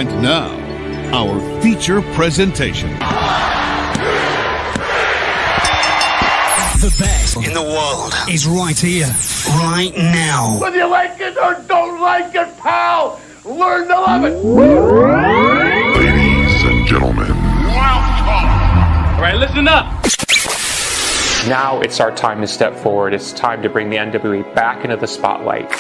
And now, our feature presentation. The best in the world is right here, right now. Whether you like it or don't like it, pal, learn to love it. Ladies and gentlemen, welcome. All right, listen up. Now it's our time to step forward. It's time to bring the NWA back into the spotlight.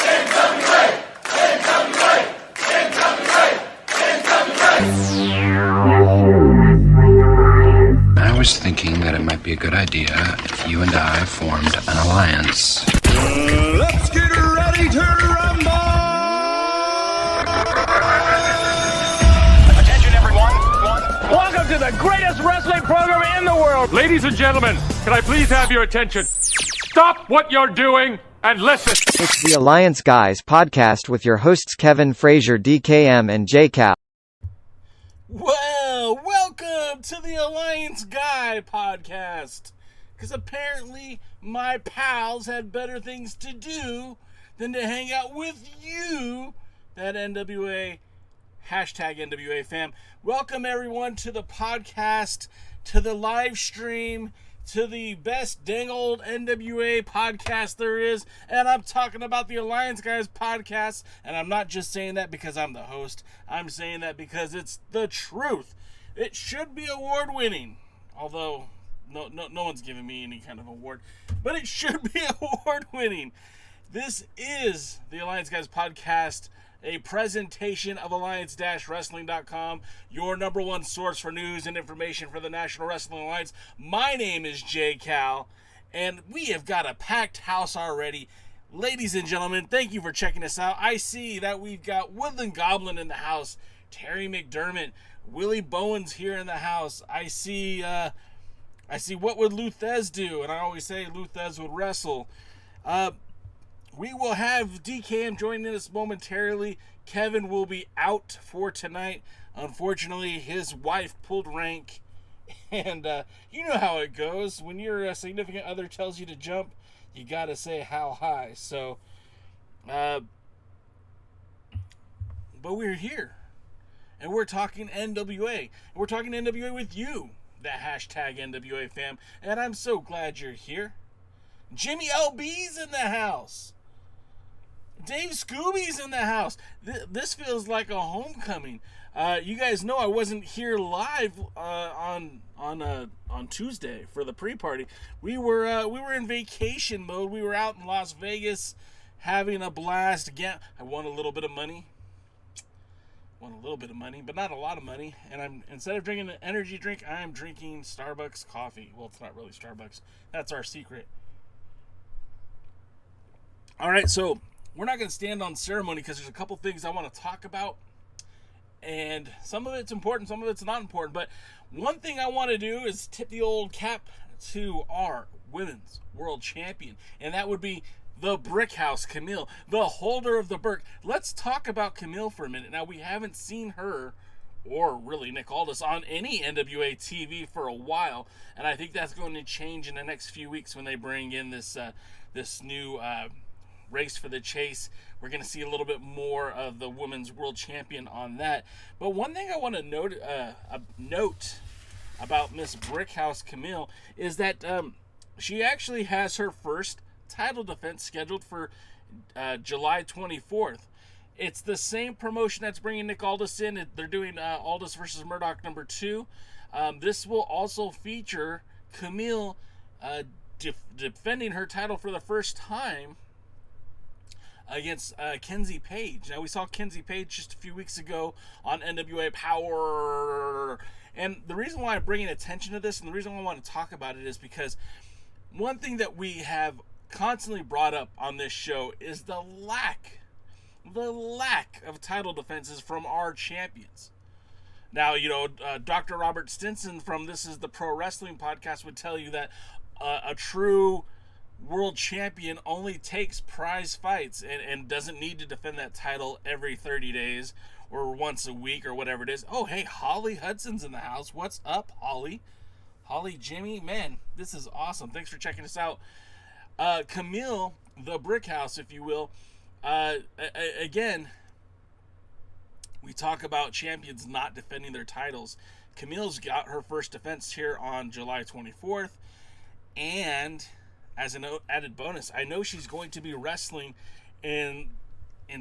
I was thinking that it might be a good idea if you and I formed an alliance. Let's get ready to rumble! Attention, everyone. Welcome to the greatest wrestling program in the world. Ladies and gentlemen, can I please have your attention? Stop what you're doing and listen. It's the Alliance Guys podcast with your hosts Kevin, Frazier, DKM, and JCal. Well, welcome to the Alliance Guy podcast. Because apparently my pals had better things to do than to hang out with you, that NWA, hashtag NWA fam. Welcome everyone to the podcast, to the live stream, to the best dang old NWA podcast there is. And I'm talking about the Alliance Guys podcast. And I'm not just saying that because I'm the host. I'm saying that because it's the truth. It should be award winning. Although no one's giving me any kind of award. But it should be award winning. This is the Alliance Guys podcast, a presentation of Alliance-Wrestling.com, your number one source for news and information for the National Wrestling Alliance. My name is Jay Cal, and we have got a packed house already. Ladies and gentlemen, thank you for checking us out. I see that we've got Woodland Goblin in the house, Terry McDermott, Willie Bowen's here in the house. I see What Would Luthez Do? And I always say Luthez would wrestle. We will have DKM joining us momentarily. Kevin will be out for tonight. Unfortunately, his wife pulled rank. And you know how it goes. When your significant other tells you to jump, you got to say how high. So, but we're here. And we're talking NWA. And we're talking NWA with you, the hashtag NWA fam. And I'm so glad you're here. Jimmy LB's in the house. Dave Scooby's in the house. This feels like a homecoming. You guys know I wasn't here live on Tuesday for the pre-party. We were in vacation mode. We were out in Las Vegas having a blast. Again, I won a little bit of money. But not a lot of money. And instead of drinking an energy drink, I'm drinking Starbucks coffee. Well, it's not really Starbucks. That's our secret. All right, so we're not going to stand on ceremony because there's a couple things I want to talk about. And some of it's important, some of it's not important. But one thing I want to do is tip the old cap to our women's world champion. And that would be the Brick House, Camille, the holder of the Burke. Let's talk about Camille for a minute. Now, we haven't seen her, or really Nick Aldis, on any NWA TV for a while. And I think that's going to change in the next few weeks when they bring in this new Race for the Chase. We're going to see a little bit more of the women's world champion on that. But one thing I want to note about Miss Brickhouse Camille is that she actually has her first title defense scheduled for July 24th. It's the same promotion that's bringing Nick Aldis in. They're doing Aldis versus Murdoch number 2. This will also feature Camille defending her title for the first time against Kenzie Page. Now, we saw Kenzie Page just a few weeks ago on NWA POWERRR. And the reason why I'm bringing attention to this and the reason why I want to talk about it is because one thing that we have constantly brought up on this show is the lack of title defenses from our champions. Now, Dr. Robert Stinson from This Is the Pro Wrestling podcast would tell you that a true world champion only takes prize fights and doesn't need to defend that title every 30 days or once a week or whatever it is. Oh, hey, Holly Hudson's in the house. What's up, Holly? Holly, Jimmy, man, this is awesome. Thanks for checking us out. Camille, the Brick House, if you will, again, we talk about champions not defending their titles. Camille's got her first defense here on July 24th. And as an added bonus, I know she's going to be wrestling in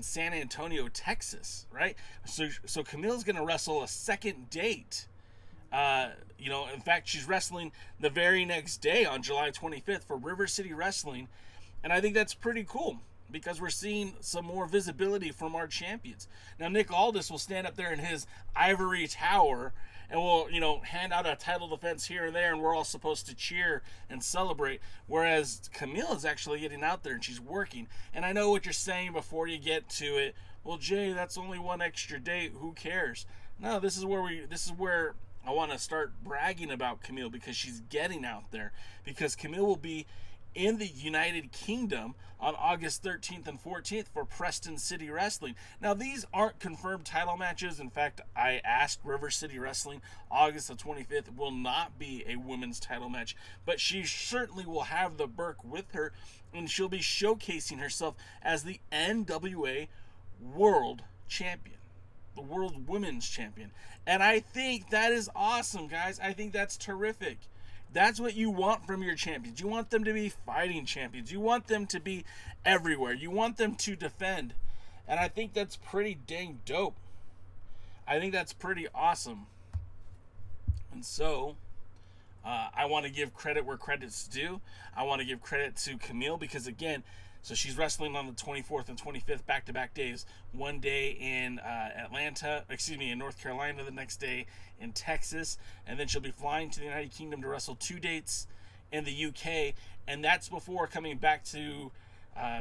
San Antonio, Texas, right? So Camille's going to wrestle a second date. In fact, she's wrestling the very next day on July 25th for River City Wrestling. And I think that's pretty cool because we're seeing some more visibility from our champions. Now, Nick Aldis will stand up there in his ivory tower and will, hand out a title defense here and there, and we're all supposed to cheer and celebrate. Whereas Camille is actually getting out there and she's working. And I know what you're saying before you get to it. Well, Jay, that's only one extra date. Who cares? No, this is where I want to start bragging about Camille because she's getting out there. Because Camille will be in the United Kingdom on August 13th and 14th for Preston City Wrestling. Now, these aren't confirmed title matches. In fact, I asked River City Wrestling, August the 25th will not be a women's title match, but she certainly will have the Burke with her, and she'll be showcasing herself as the NWA World Champion, the World Women's Champion. And I think that is awesome, guys. I think that's terrific. That's what you want from your champions. You want them to be fighting champions. You want them to be everywhere. You want them to defend. And I think that's pretty dang dope. I think that's pretty awesome. And so, I want to give credit where credit's due. I want to give credit to Camille because, again, so she's wrestling on the 24th and 25th back-to-back days. One day in in North Carolina, the next day in Texas. And then she'll be flying to the United Kingdom to wrestle 2 dates in the UK. And that's before coming back to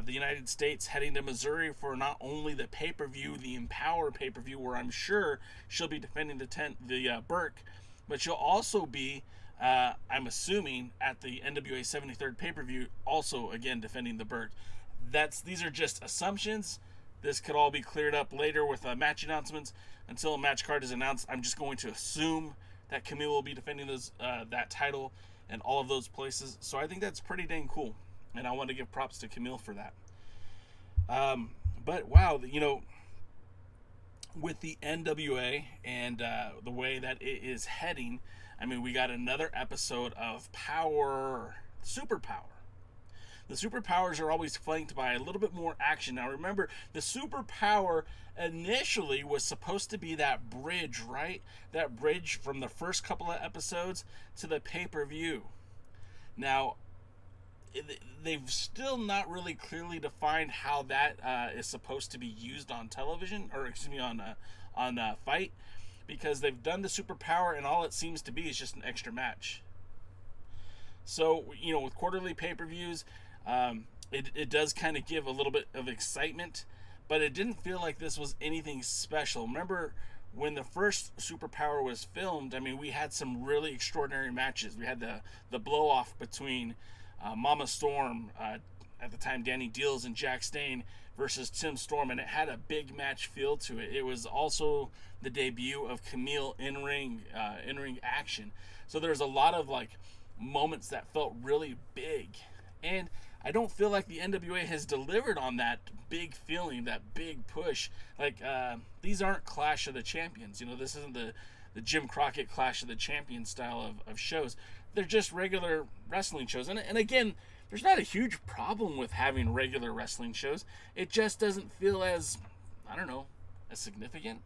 the United States, heading to Missouri for not only the pay-per-view, the Empower pay-per-view, where I'm sure she'll be defending the Burke, but she'll also be, I'm assuming, at the NWA 73rd pay-per-view, also, again, defending the Burke. These are just assumptions. This could all be cleared up later with match announcements. Until a match card is announced, I'm just going to assume that Camille will be defending that title in all of those places. So I think that's pretty dang cool. And I want to give props to Camille for that. But wow, with the NWA and the way that it is heading, I mean, we got another episode of Superpower. The Superpowers are always flanked by a little bit more action. Now remember, the Superpower initially was supposed to be that bridge, right? That bridge from the first couple of episodes to the pay-per-view. Now, they've still not really clearly defined how that is supposed to be used on television, or excuse me, on Fight, because they've done the Superpower and all it seems to be is just an extra match. So, with quarterly pay-per-views, it does kind of give a little bit of excitement, but it didn't feel like this was anything special. Remember when the first Superpower was filmed, I mean, we had some really extraordinary matches. We had the blow-off between Mama Storm, at the time Danny Deals, and Jack Stane versus Tim Storm, and it had a big match feel to it. It was also the debut of Camille in-ring action. So there's a lot of moments that felt really big. And I don't feel like the NWA has delivered on that big feeling, that big push. These aren't Clash of the Champions. This isn't the Jim Crockett Clash of the Champions style of shows. They're just regular wrestling shows. And again, there's not a huge problem with having regular wrestling shows. It just doesn't feel as significant.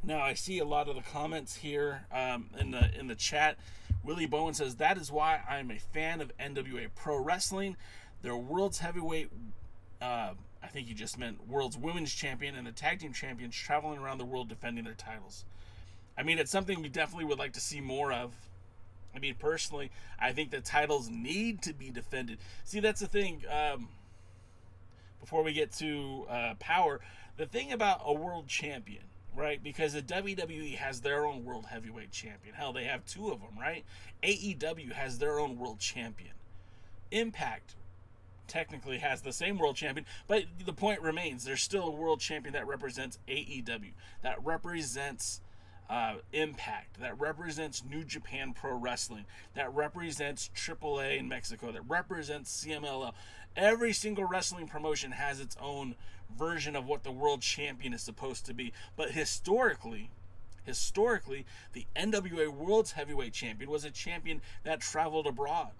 Now, I see a lot of the comments here in the chat. Willie Bowen says, that is why I'm a fan of NWA Pro Wrestling. Their World's Heavyweight, I think you just meant World's Women's Champion, and the Tag Team Champions traveling around the world defending their titles. I mean, it's something we definitely would like to see more of. I mean, personally, I think the titles need to be defended. See, that's the thing. Before we get to Power, the thing about a world champion, right? Because the WWE has their own world heavyweight champion. Hell, they have 2 of them, right? AEW has their own world champion. Impact technically has the same world champion, but the point remains, there's still a world champion that represents AEW, that represents Impact, that represents New Japan Pro Wrestling, that represents AAA in Mexico, that represents CMLL. Every single wrestling promotion has its own version of what the world champion is supposed to be. But historically, the NWA World's Heavyweight Champion was a champion that traveled abroad.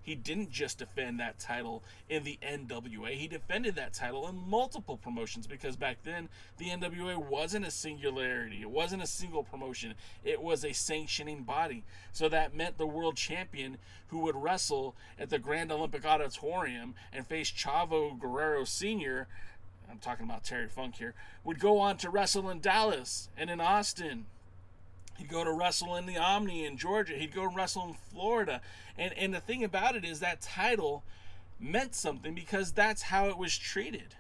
He didn't just defend that title in the NWA. He defended that title in multiple promotions, because back then the NWA wasn't a singularity. It wasn't a single promotion. It was a sanctioning body. So that meant the world champion, who would wrestle at the Grand Olympic Auditorium and face Chavo Guerrero Sr., I'm talking about Terry Funk here, would go on to wrestle in Dallas and in Austin. He'd go to wrestle in the Omni in Georgia. He'd go wrestle in Florida. And the thing about it is that title meant something because that's how it was treated.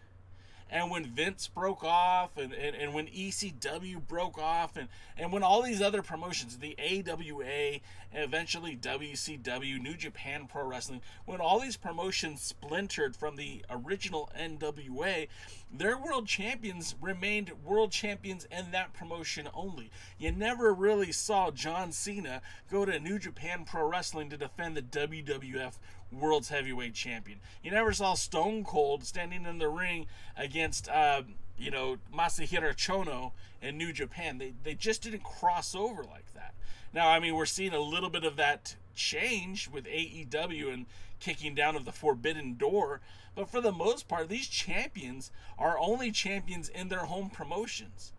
And when Vince broke off, and when ECW broke off, and when all these other promotions, the AWA, and eventually WCW, New Japan Pro Wrestling, when all these promotions splintered from the original NWA, their world champions remained world champions in that promotion only. You never really saw John Cena go to New Japan Pro Wrestling to defend the WWF World's Heavyweight Champion. You never saw Stone Cold standing in the ring against, Masahiro Chono in New Japan. They just didn't cross over like that. Now, I mean, we're seeing a little bit of that change with AEW and kicking down of the forbidden door, but for the most part, these champions are only champions in their home promotions.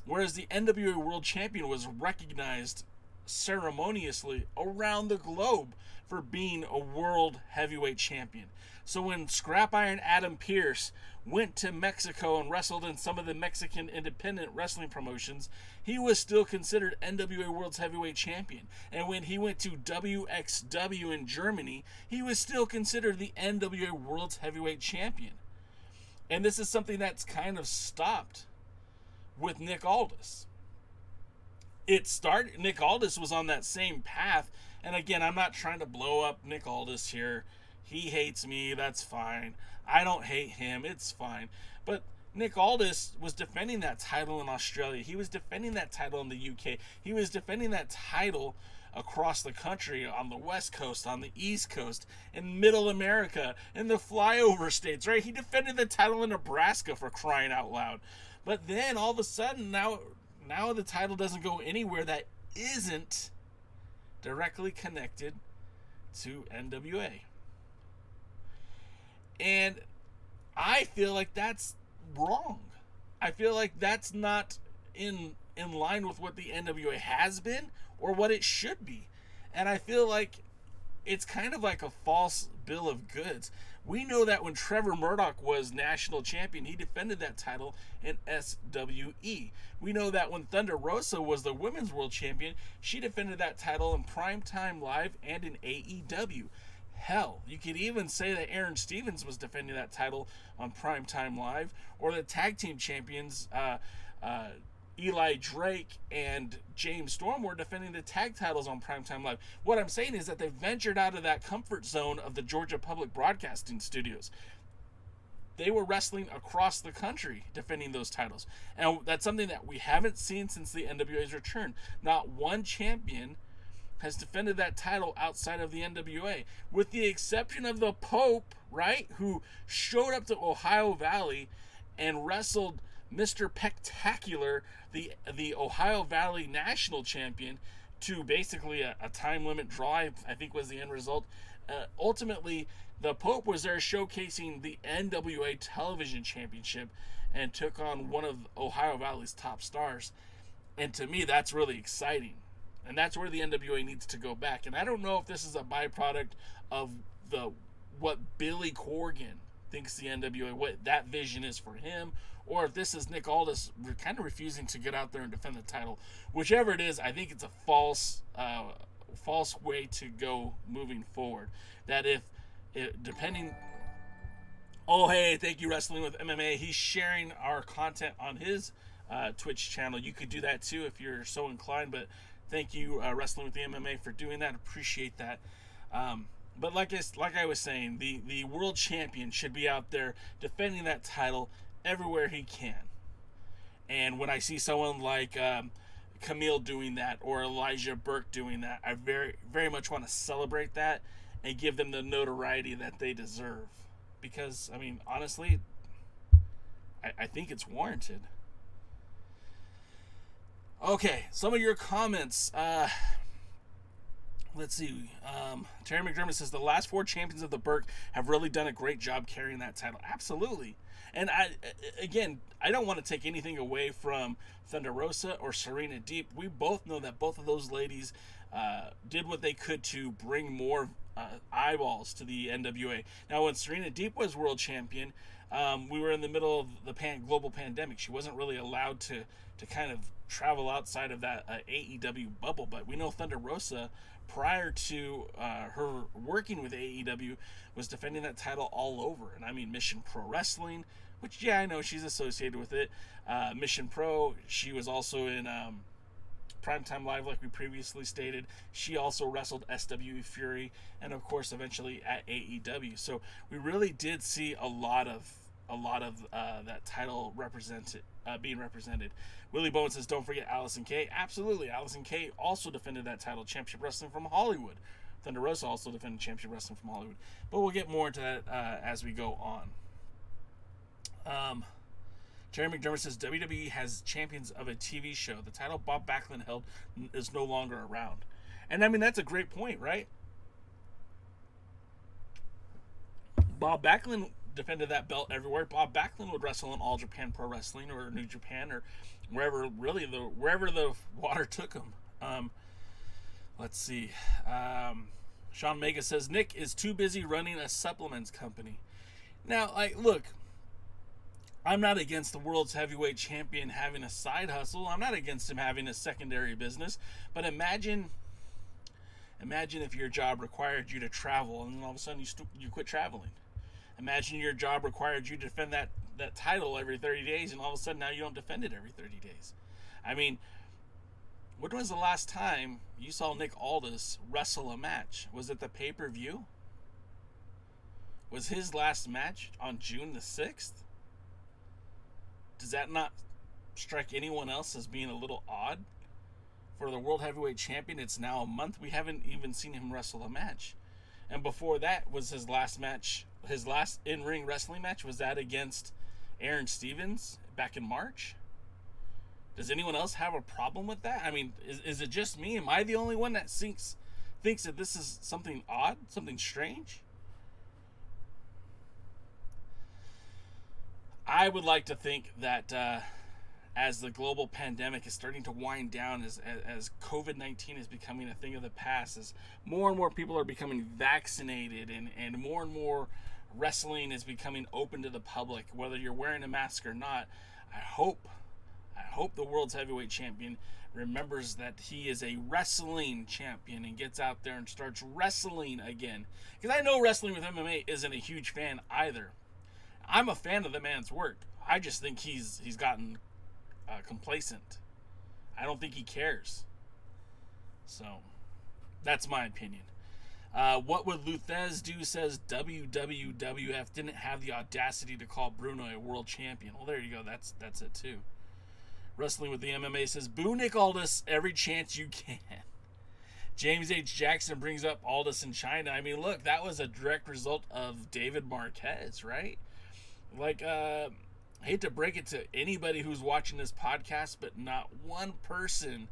Whereas the NWA World Champion was recognized ceremoniously around the globe for being a world heavyweight champion. So when Scrap Iron Adam Pearce went to Mexico and wrestled in some of the Mexican independent wrestling promotions, he was still considered NWA World's Heavyweight Champion. And when he went to WXW in Germany, he was still considered the NWA World's Heavyweight Champion. And this is something that's kind of stopped with Nick Aldis. Nick Aldis was on that same path. And again, I'm not trying to blow up Nick Aldis here. He hates me, that's fine. I don't hate him, it's fine. But Nick Aldis was defending that title in Australia. He was defending that title in the UK. He was defending that title across the country, on the West Coast, on the East Coast, in Middle America, in the flyover states, right? He defended the title in Nebraska, for crying out loud. But then all of a sudden, now the title doesn't go anywhere that isn't directly connected to NWA. And I feel like that's wrong. I feel like that's not in line with what the NWA has been or what it should be. And I feel like it's kind of like a false bill of goods. We know that when Trevor Murdoch was national champion, he defended that title in SWE. We know that when Thunder Rosa was the women's world champion, she defended that title in Primetime Live and in AEW. Hell, you could even say that Aaron Stevens was defending that title on Primetime Live, or the tag team champions, Eli Drake and James Storm, were defending the tag titles on Primetime Live. What I'm saying is that they ventured out of that comfort zone of the Georgia Public Broadcasting Studios. They were wrestling across the country defending those titles. And that's something that we haven't seen since the NWA's return. Not one champion has defended that title outside of the NWA, with the exception of the Pope, right, who showed up to Ohio Valley and wrestled Mr. Pectacular, the Ohio Valley national champion, to basically a time limit draw, I think was the end result. Ultimately, the Pope was there showcasing the NWA Television Championship and took on one of Ohio Valley's top stars. And to me, that's really exciting. And that's where the NWA needs to go back. And I don't know if this is a byproduct of what Billy Corgan thinks the NWA, what that vision is for him, or if this is Nick Aldis kind of refusing to get out there and defend the title. Whichever it is, I think it's a false way to go moving forward. That depending... Oh, hey, thank you, Wrestling with MMA. He's sharing our content on his Twitch channel. You could do that too if you're so inclined, but thank you, Wrestling with the MMA, for doing that. Appreciate that. But like I was saying, the world champion should be out there defending that title everywhere he can. And when I see someone like Camille doing that or Elijah Burke doing that. I very, very much want to celebrate that and give them the notoriety that they deserve. Because, I mean, honestly, I think it's warranted. Okay, some of your comments. Let's see. Terry McDermott says the last 4 champions of the Burke have really done a great job carrying that title. Absolutely. And I don't want to take anything away from Thunder Rosa or Serena Deeb. We both know that both of those ladies did what they could to bring more eyeballs to the NWA. Now, when Serena Deeb was world champion, we were in the middle of the global pandemic. She wasn't really allowed to kind of travel outside of that AEW bubble. But we know Thunder Rosa, prior to her working with AEW, was defending that title all over. And I mean, Mission Pro Wrestling, which, yeah, I know she's associated with it. Mission Pro, she was also in Primetime Live, like we previously stated. She also wrestled SWE Fury, and of course, eventually at AEW. So we really did see a lot of that title being represented. Willie Bowen says, don't forget Allison Kay. Absolutely. Allison Kay also defended that title, Championship Wrestling from Hollywood. Thunder Rosa also defended Championship Wrestling from Hollywood. But we'll get more into that as we go on. Terry McDermott says, WWE has champions of a TV show. The title Bob Backlund held is no longer around. And I mean, that's a great point, right? Bob Backlund defended that belt everywhere. Bob Backlund would wrestle in All Japan Pro Wrestling or New Japan or wherever the water took him. Let's see. Sean Mega says, Nick is too busy running a supplements company. Now, look, I'm not against the world's heavyweight champion having a side hustle. I'm not against him having a secondary business. But imagine if your job required you to travel and then all of a sudden you quit traveling. Imagine your job required you to defend that title every 30 days and all of a sudden now you don't defend it every 30 days. I mean, when was the last time you saw Nick Aldis wrestle a match? Was it the pay-per-view? Was his last match on June the 6th? Does that not strike anyone else as being a little odd? For the World Heavyweight Champion, it's now a month. We haven't even seen him wrestle a match. And before that was his last match, his last in-ring wrestling match, was that against Aaron Stevens back in March? Does anyone else have a problem with that? I mean, is it just me? Am I the only one that thinks that this is something odd, something strange? I would like to think that as the global pandemic is starting to wind down, as COVID-19 is becoming a thing of the past, as more and more people are becoming vaccinated and more wrestling is becoming open to the public, whether you're wearing a mask or not, I hope the world's heavyweight champion remembers that he is a wrestling champion and gets out there and starts wrestling again. Because I know wrestling with MMA isn't a huge fan either. I'm a fan of the man's work. I just think he's gotten complacent. I don't think he cares. So, that's my opinion. What would Luthez do says WWF didn't have the audacity to call Bruno a world champion. Well, there you go. That's it too. Wrestling with the MMA says, boo Nick Aldis every chance you can. James H. Jackson brings up Aldis in China. I mean, look, that was a direct result of David Marquez, right? I hate to break it to anybody who's watching this podcast, but not one person,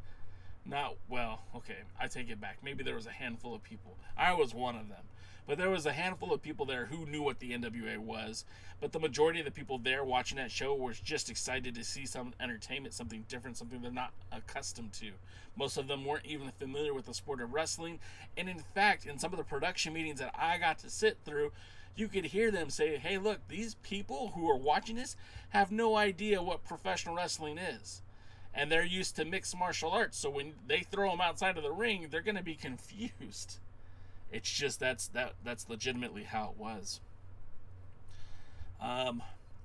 I take it back. Maybe there was a handful of people. I was one of them. But there was a handful of people there who knew what the NWA was. But the majority of the people there watching that show were just excited to see some entertainment, something different, something they're not accustomed to. Most of them weren't even familiar with the sport of wrestling. And in fact, in some of the production meetings that I got to sit through, you could hear them say, hey, look, these people who are watching this have no idea what professional wrestling is. And they're used to mixed martial arts. So when they throw them outside of the ring, they're going to be confused. It's just that's legitimately how it was.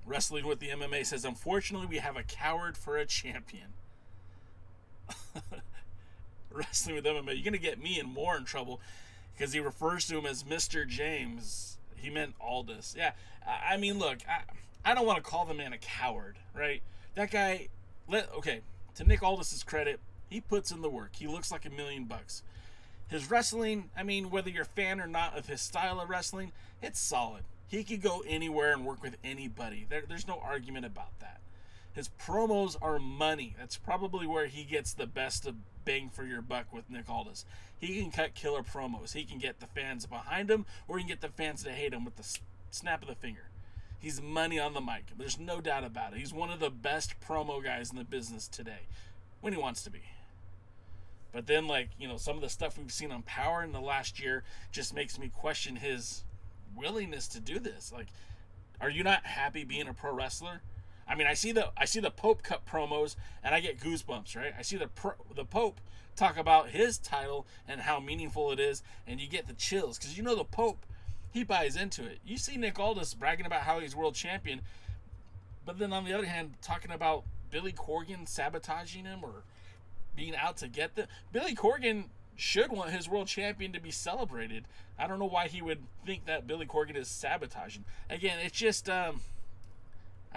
Wrestling with the MMA says, unfortunately, we have a coward for a champion. Wrestling with MMA, you're going to get me and more in trouble because he refers to him as Mr. James. He meant Aldis. Yeah, I mean, look, I don't want to call the man a coward, right? That guy, to Nick Aldis' credit, He puts in the work. He looks like $1 million. His wrestling, I mean, whether you're a fan or not of his style of wrestling, it's solid. He could go anywhere and work with anybody. There's no argument about that. His promos are money. That's probably where he gets the best of bang for your buck with Nick Aldis. He can cut killer promos. He can get the fans behind him, or he can get the fans to hate him with the snap of the finger. He's money on the mic. There's no doubt about it. He's one of the best promo guys in the business today, when he wants to be. But then, some of the stuff we've seen on Power in the last year just makes me question his willingness to do this. Are you not happy being a pro wrestler? I mean, I see the Pope cut promos and I get goosebumps, right? I see the Pope talk about his title and how meaningful it is, and you get the chills because the Pope, he buys into it. You see Nick Aldis bragging about how he's world champion, but then on the other hand, talking about Billy Corgan sabotaging him or being out to get them. Billy Corgan should want his world champion to be celebrated. I don't know why he would think that Billy Corgan is sabotaging. Again, it's just, I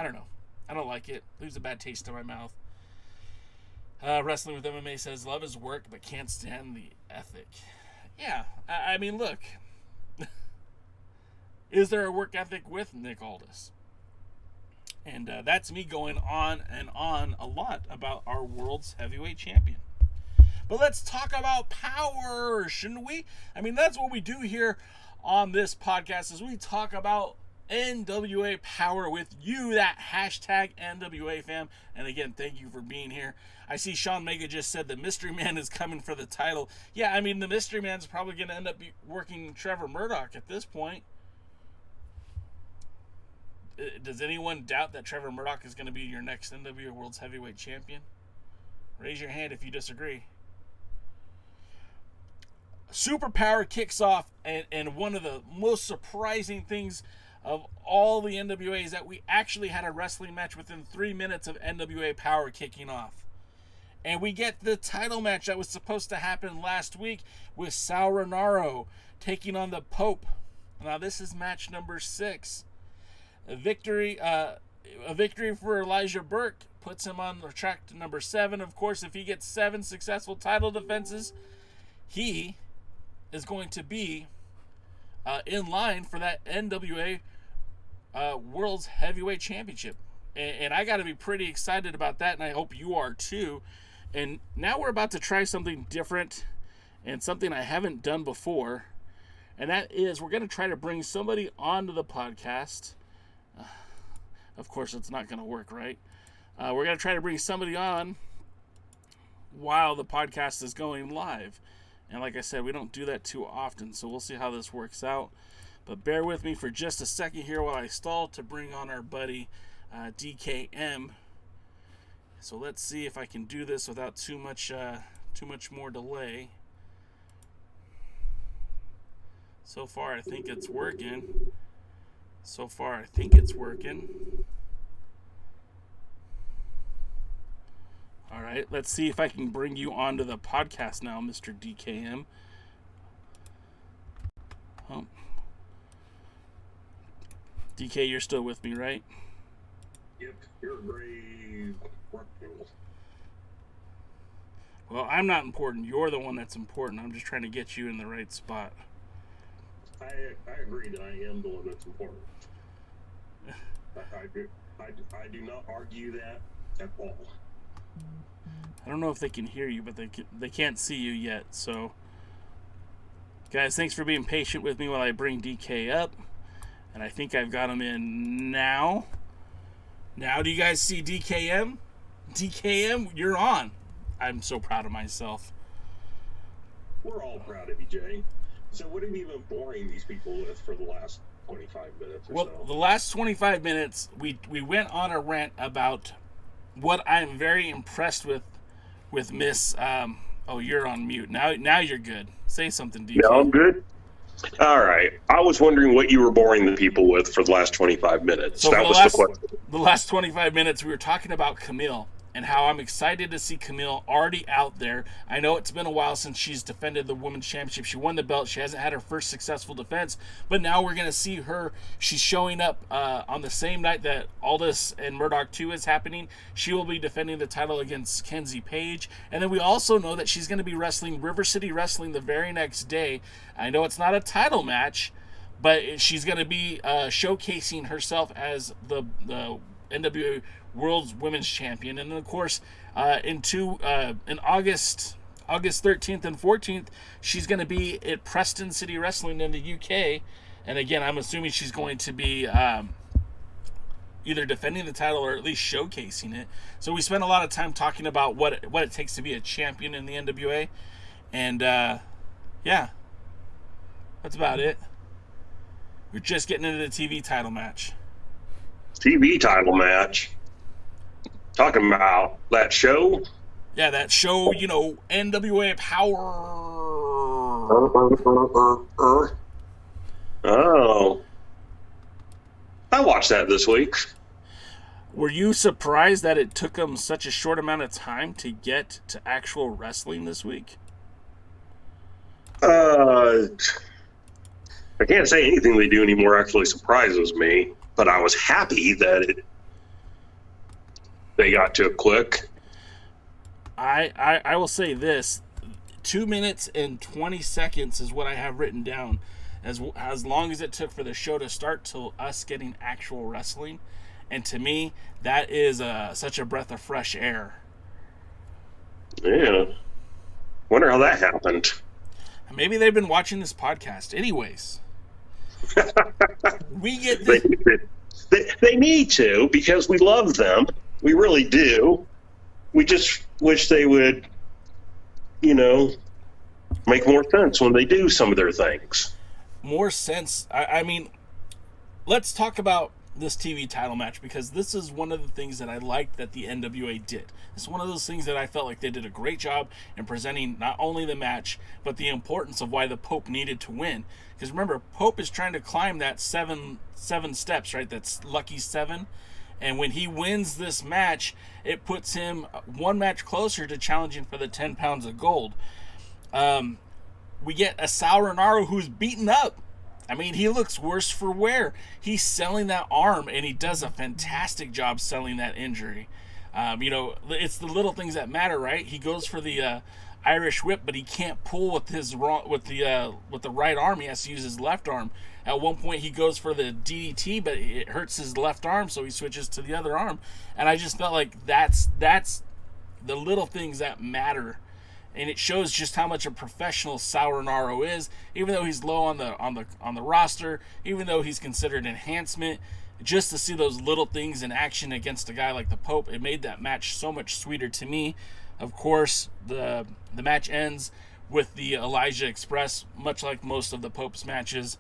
don't know. I don't like it. Leaves a bad taste in my mouth. Wrestling with MMA says, love his work, but can't stand the ethic. Yeah, I mean, look. Is there a work ethic with Nick Aldis? And that's me going on and on a lot about our world's heavyweight champion. But let's talk about power, shouldn't we? I mean, that's what we do here on this podcast, is we talk about NWA Power with you, that hashtag NWA fam. And again, thank you for being here. I see Sean Mega just said the Mystery Man is coming for the title. Yeah, I mean, the Mystery Man's probably going to end up working Trevor Murdoch at this point. Does anyone doubt that Trevor Murdoch is going to be your next NWA World's Heavyweight Champion? Raise your hand if you disagree. Superpower kicks off, and one of the most surprising things of all the NWA is that we actually had a wrestling match within 3 minutes of NWA Power kicking off. And we get the title match that was supposed to happen last week with Sal Rinauro taking on the Pope. Now this is match number 6. A victory for Elijah Burke puts him on the track to number 7. Of course, if he gets 7 successful title defenses, he is going to be in line for that NWA World's Heavyweight Championship. And I got to be pretty excited about that, and I hope you are too. And now we're about to try something different and something I haven't done before. And that is, we're going to try to bring somebody onto the podcast. Of course, it's not going to work, right? We're going to try to bring somebody on while the podcast is going live. And like I said, we don't do that too often, so we'll see how this works out. But bear with me for just a second here while I stall to bring on our buddy DKM. So let's see if I can do this without too much more delay. So far, I think it's working. All right, let's see if I can bring you onto the podcast now, Mr. DKM. Oh. DK, you're still with me, right? Yep, you're brave. Well, I'm not important. You're the one that's important. I'm just trying to get you in the right spot. I agree that I am the one that's important. I do not argue that at all. I don't know if they can hear you, but they can't see you yet. So, guys, thanks for being patient with me while I bring DK up. And I think I've got him in now. Now, do you guys see DKM? DKM, you're on. I'm so proud of myself. We're all proud of you, Jay. So what have you been boring these people with for the last 25 minutes or so? Well, the last 25 minutes, we went on a rant about what I'm very impressed with Miss... oh, you're on mute. Now you're good. Say something, DK. No, I'm good. All right. I was wondering what you were boring the people with for the last 25 minutes. So that was the question. The last 25 minutes, we were talking about Camille and how I'm excited to see Camille already out there. I know it's been a while since she's defended the Women's Championship. She won the belt. She hasn't had her first successful defense, but now we're going to see her. She's showing up on the same night that Aldous and Murdoch 2 is happening. She will be defending the title against Kenzie Page. And then we also know that she's going to be wrestling River City Wrestling the very next day. I know it's not a title match, but she's going to be showcasing herself as the NWA World's Women's Champion. And then, of course, in August 13th and 14th, she's going to be at Preston City Wrestling in the UK. And again, I'm assuming she's going to be either defending the title or at least showcasing it. So we spent a lot of time talking about what it takes to be a champion in the NWA. And yeah, that's about it. We're just getting into the TV title match. TV title match? Talking about that show? Yeah, that show, NWA Power. Oh. I watched that this week. Were you surprised that it took them such a short amount of time to get to actual wrestling this week? I can't say anything they do anymore actually surprises me, but I was happy that they got to it quick. I will say this: 2 minutes and 20 seconds is what I have written down, as long as it took for the show to start till us getting actual wrestling, and to me that is such a breath of fresh air. Yeah, wonder how that happened. Maybe they've been watching this podcast, anyways. We get this. They need to, because we love them. We really do. We just wish they would, make more sense when they do some of their things. More sense. I mean, let's talk about this TV title match, because this is one of the things that I liked that the NWA did. It's one of those things that I felt like they did a great job in presenting not only the match, but the importance of why the Pope needed to win. Because remember, Pope is trying to climb that seven steps, right? That's lucky 7. And when he wins this match, it puts him one match closer to challenging for the 10 pounds of gold. We get a Sal Rinauro who's beaten up. I mean, he looks worse for wear. He's selling that arm, and he does a fantastic job selling that injury. It's the little things that matter, right? He goes for the Irish whip, but he can't pull with the right arm. He has to use his left arm. At one point, he goes for the DDT, but it hurts his left arm, so he switches to the other arm. And I just felt like that's the little things that matter. And it shows just how much a professional Sal Rinauro is, even though he's low on the roster, even though he's considered enhancement. Just to see those little things in action against a guy like the Pope, it made that match so much sweeter to me. Of course, the match ends with the Elijah Express, much like most of the Pope's matches.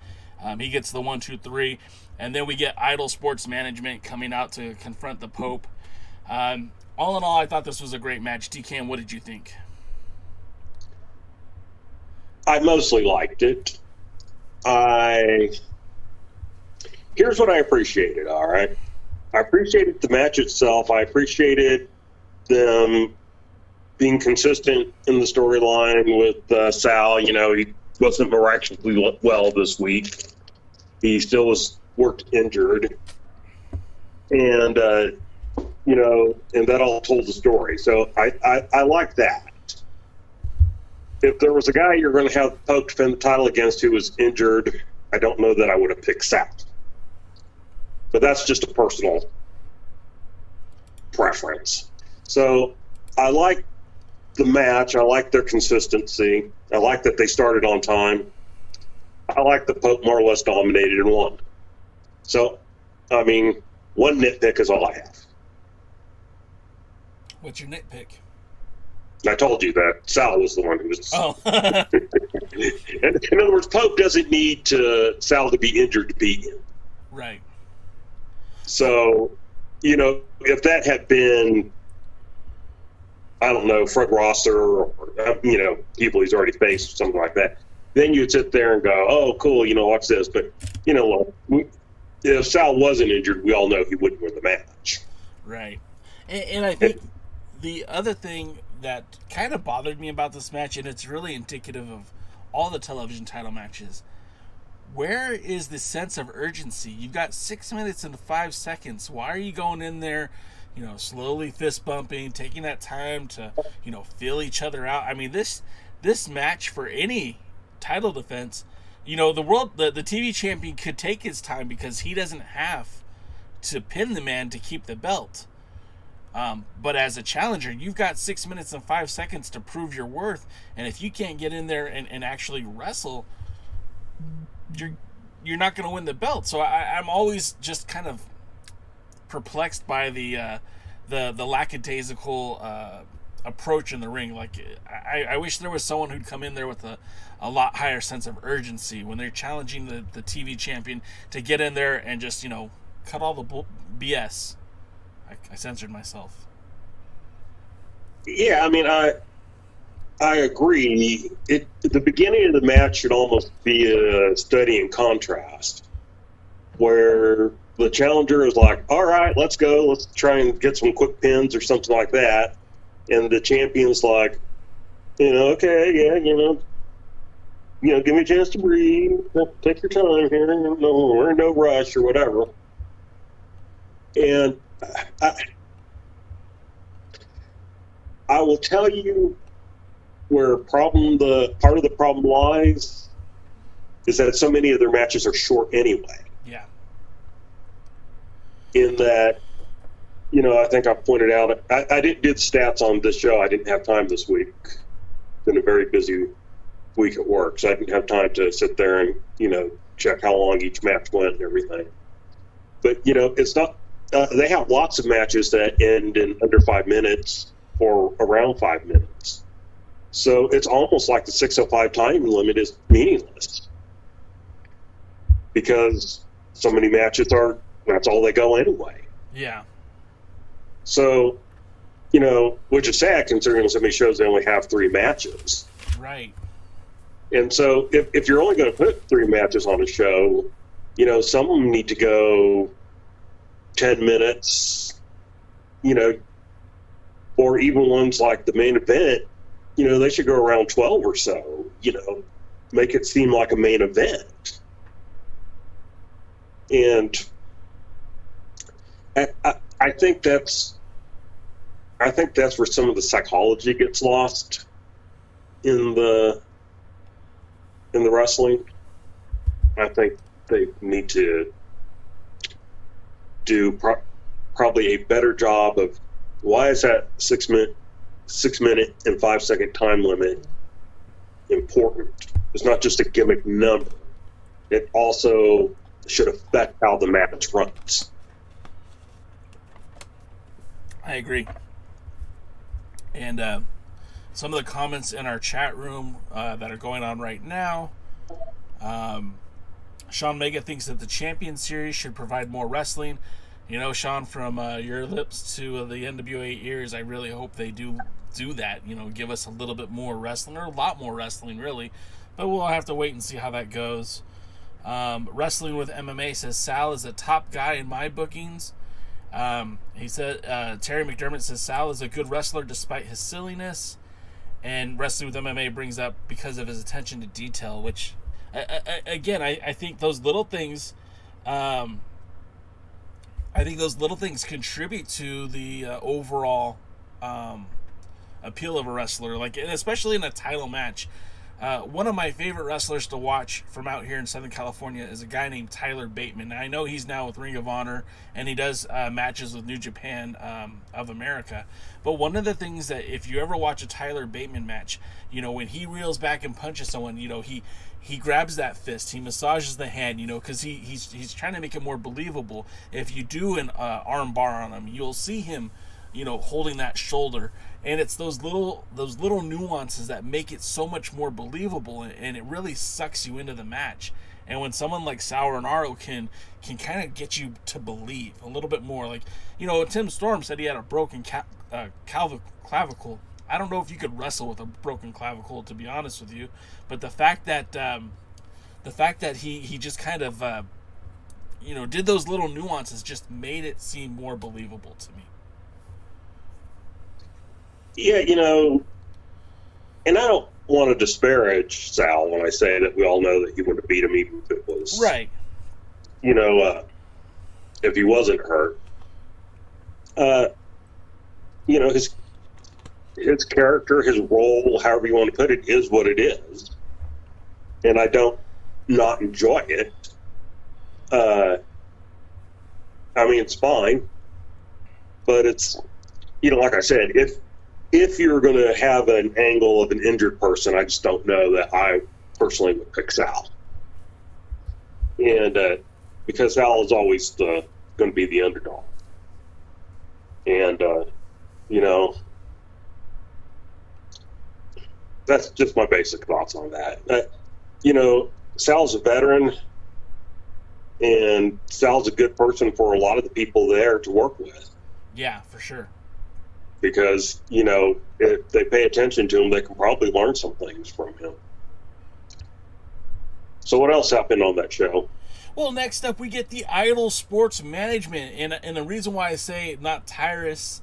He gets the 1, 2, 3, and then we get Idol Sports Management coming out to confront the Pope. All in all, I thought this was a great match. DCam, what did you think? I mostly liked it. Here's what I appreciated, all right? I appreciated the match itself. I appreciated them being consistent in the storyline with Sal. He wasn't miraculously well this week. He still was worked injured. And, and that all told the story. So I like that. If there was a guy you're going to have the Pope defend the title against who was injured, I don't know that I would have picked Sal. But that's just a personal preference. So I like the match. I like their consistency. I like that they started on time. I like the Pope more or less dominated and won. So, one nitpick is all I have. What's your nitpick? I told you that Sal was the one who was. Oh. In other words, Pope doesn't need Sal to be injured to beat him. Right. So, if that had been, I don't know, Fred Rosser or, people he's already faced, something like that, then you'd sit there and go, oh, cool, watch this. But, if Sal wasn't injured, we all know he wouldn't win the match. Right. And I think The other thing that kind of bothered me about this match, and it's really indicative of all the television title matches, where is the sense of urgency? You've got 6 minutes and 5 seconds. Why are you going in there, slowly fist bumping, taking that time to, feel each other out? I mean, this match for any title defense, the TV champion could take his time because he doesn't have to pin the man to keep the belt. But as a challenger, you've got 6 minutes and 5 seconds to prove your worth. And if you can't get in there and actually wrestle, you're not going to win the belt. So I'm always just kind of perplexed by the lackadaisical approach in the ring. Like I wish there was someone who'd come in there with a lot higher sense of urgency when they're challenging the TV champion to get in there and just cut all the BS. I censored myself. Yeah, I mean, I agree. The beginning of the match should almost be a study in contrast, where the challenger is like, all right, let's go. Let's try and get some quick pins or something like that. And the champion's like, okay, yeah, give me a chance to breathe. Take your time here. We're in no rush or whatever. And I will tell you where part of the problem lies is that so many of their matches are short anyway. Yeah. In that, I think I pointed out, I did stats on this show. I didn't have time this week. It's been a very busy week at work, so I didn't have time to sit there and, check how long each match went and everything. But, it's not, they have lots of matches that end in under 5 minutes or around 5 minutes. So it's almost like the 6:05 time limit is meaningless because so many matches that's all they go anyway. Yeah. So, which is sad considering so many shows they only have 3 matches. Right. And so if you're only going to put 3 matches on a show, some of them need to go 10 minutes, or even ones like the main event, they should go around 12 or so, make it seem like a main event. And I think that's where some of the psychology gets lost in the wrestling. I think they need to do probably a better job of why is that 6 minute and 5 second time limit important? It's not just a gimmick number. It also should affect how the match runs. I agree. And some of the comments in our chat room that are going on right now, Sean Mega thinks that the Champion Series should provide more wrestling. Sean, from your lips to the NWA ears, I really hope they do that. Give us a little bit more wrestling, or a lot more wrestling, really. But we'll have to wait and see how that goes. Wrestling with MMA says Sal is a top guy in my bookings. He said Terry McDermott says Sal is a good wrestler despite his silliness. And Wrestling with MMA brings up because of his attention to detail, which, again, I think those little things. I think those little things contribute to the overall appeal of a wrestler, and especially in a title match. One of my favorite wrestlers to watch from out here in Southern California is a guy named Tyler Bateman. Now, I know he's now with Ring of Honor, and he does matches with New Japan of America. But one of the things that, if you ever watch a Tyler Bateman match, when he reels back and punches someone, he grabs that fist, he massages the hand, because he's trying to make it more believable. If you do an arm bar on him, you'll see him, holding that shoulder. And it's those little nuances that make it so much more believable, and it really sucks you into the match. And when someone like Sal Rinauro can kind of get you to believe a little bit more, like, Tim Storm said he had a broken clavicle. I don't know if you could wrestle with a broken clavicle, to be honest with you, but the fact that he just kind of did those little nuances just made it seem more believable to me. Yeah, and I don't want to disparage Sal when I say that we all know that he would have beat him even if it was right. If he wasn't hurt. His character, his role, however you want to put it, is what it is. And I don't not enjoy it. It's fine. But it's, like I said, if you're going to have an angle of an injured person, I just don't know that I personally would pick Sal. And because Sal is always going to be the underdog. And, that's just my basic thoughts on that. Sal's a veteran, and Sal's a good person for a lot of the people there to work with. Yeah, for sure. Because, if they pay attention to him, they can probably learn some things from him. So what else happened on that show? Well, next up we get the Idol Sports Management, and the reason why I say not Tyrus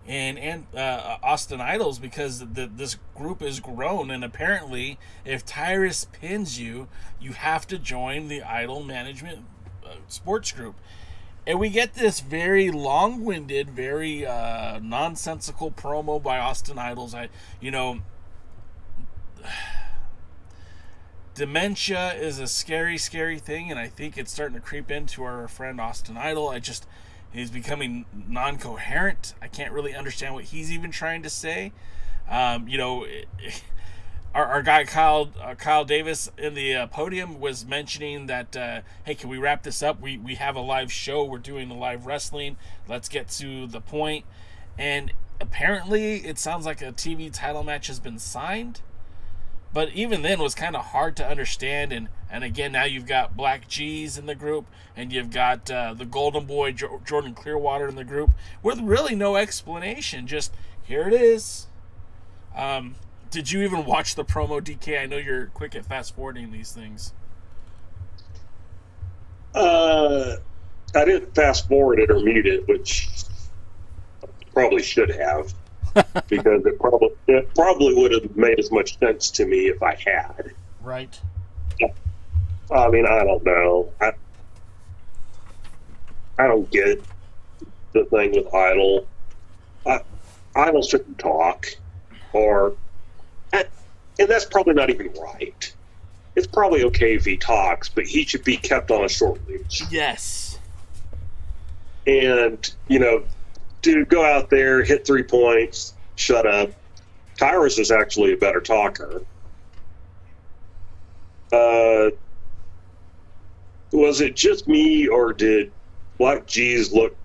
and Austin Idols, because this group is grown, and apparently if Tyrus pins you, you have to join the Idol Management sports group. And we get this very long-winded, very nonsensical promo by Austin Idols. Dementia is a scary, scary thing, and I think it's starting to creep into our friend Austin Idol. He's becoming non-coherent. I can't really understand what he's even trying to say. Our guy Kyle Davis in the podium was mentioning that, hey, can we wrap this up? We have a live show. We're doing the live wrestling. Let's get to the point. And apparently it sounds like a TV title match has been signed. But even then, it was kind of hard to understand. And again, now you've got Black G's in the group, and you've got the Golden Boy, Jordan Clearwater, in the group, with really no explanation. Just, here it is. Did you even watch the promo, DK? I know you're quick at fast-forwarding these things. I didn't fast-forward it or mute it, which I probably should have. Because it probably would have made as much sense to me if I had. Right. I don't know. I don't get the thing with Idol. Idol shouldn't talk, and that's probably not even right. It's probably okay if he talks, but he should be kept on a short leash. Yes. And, dude, go out there, hit 3 points, shut up. Tyrus is actually a better talker. Was it just me, or did Black G's look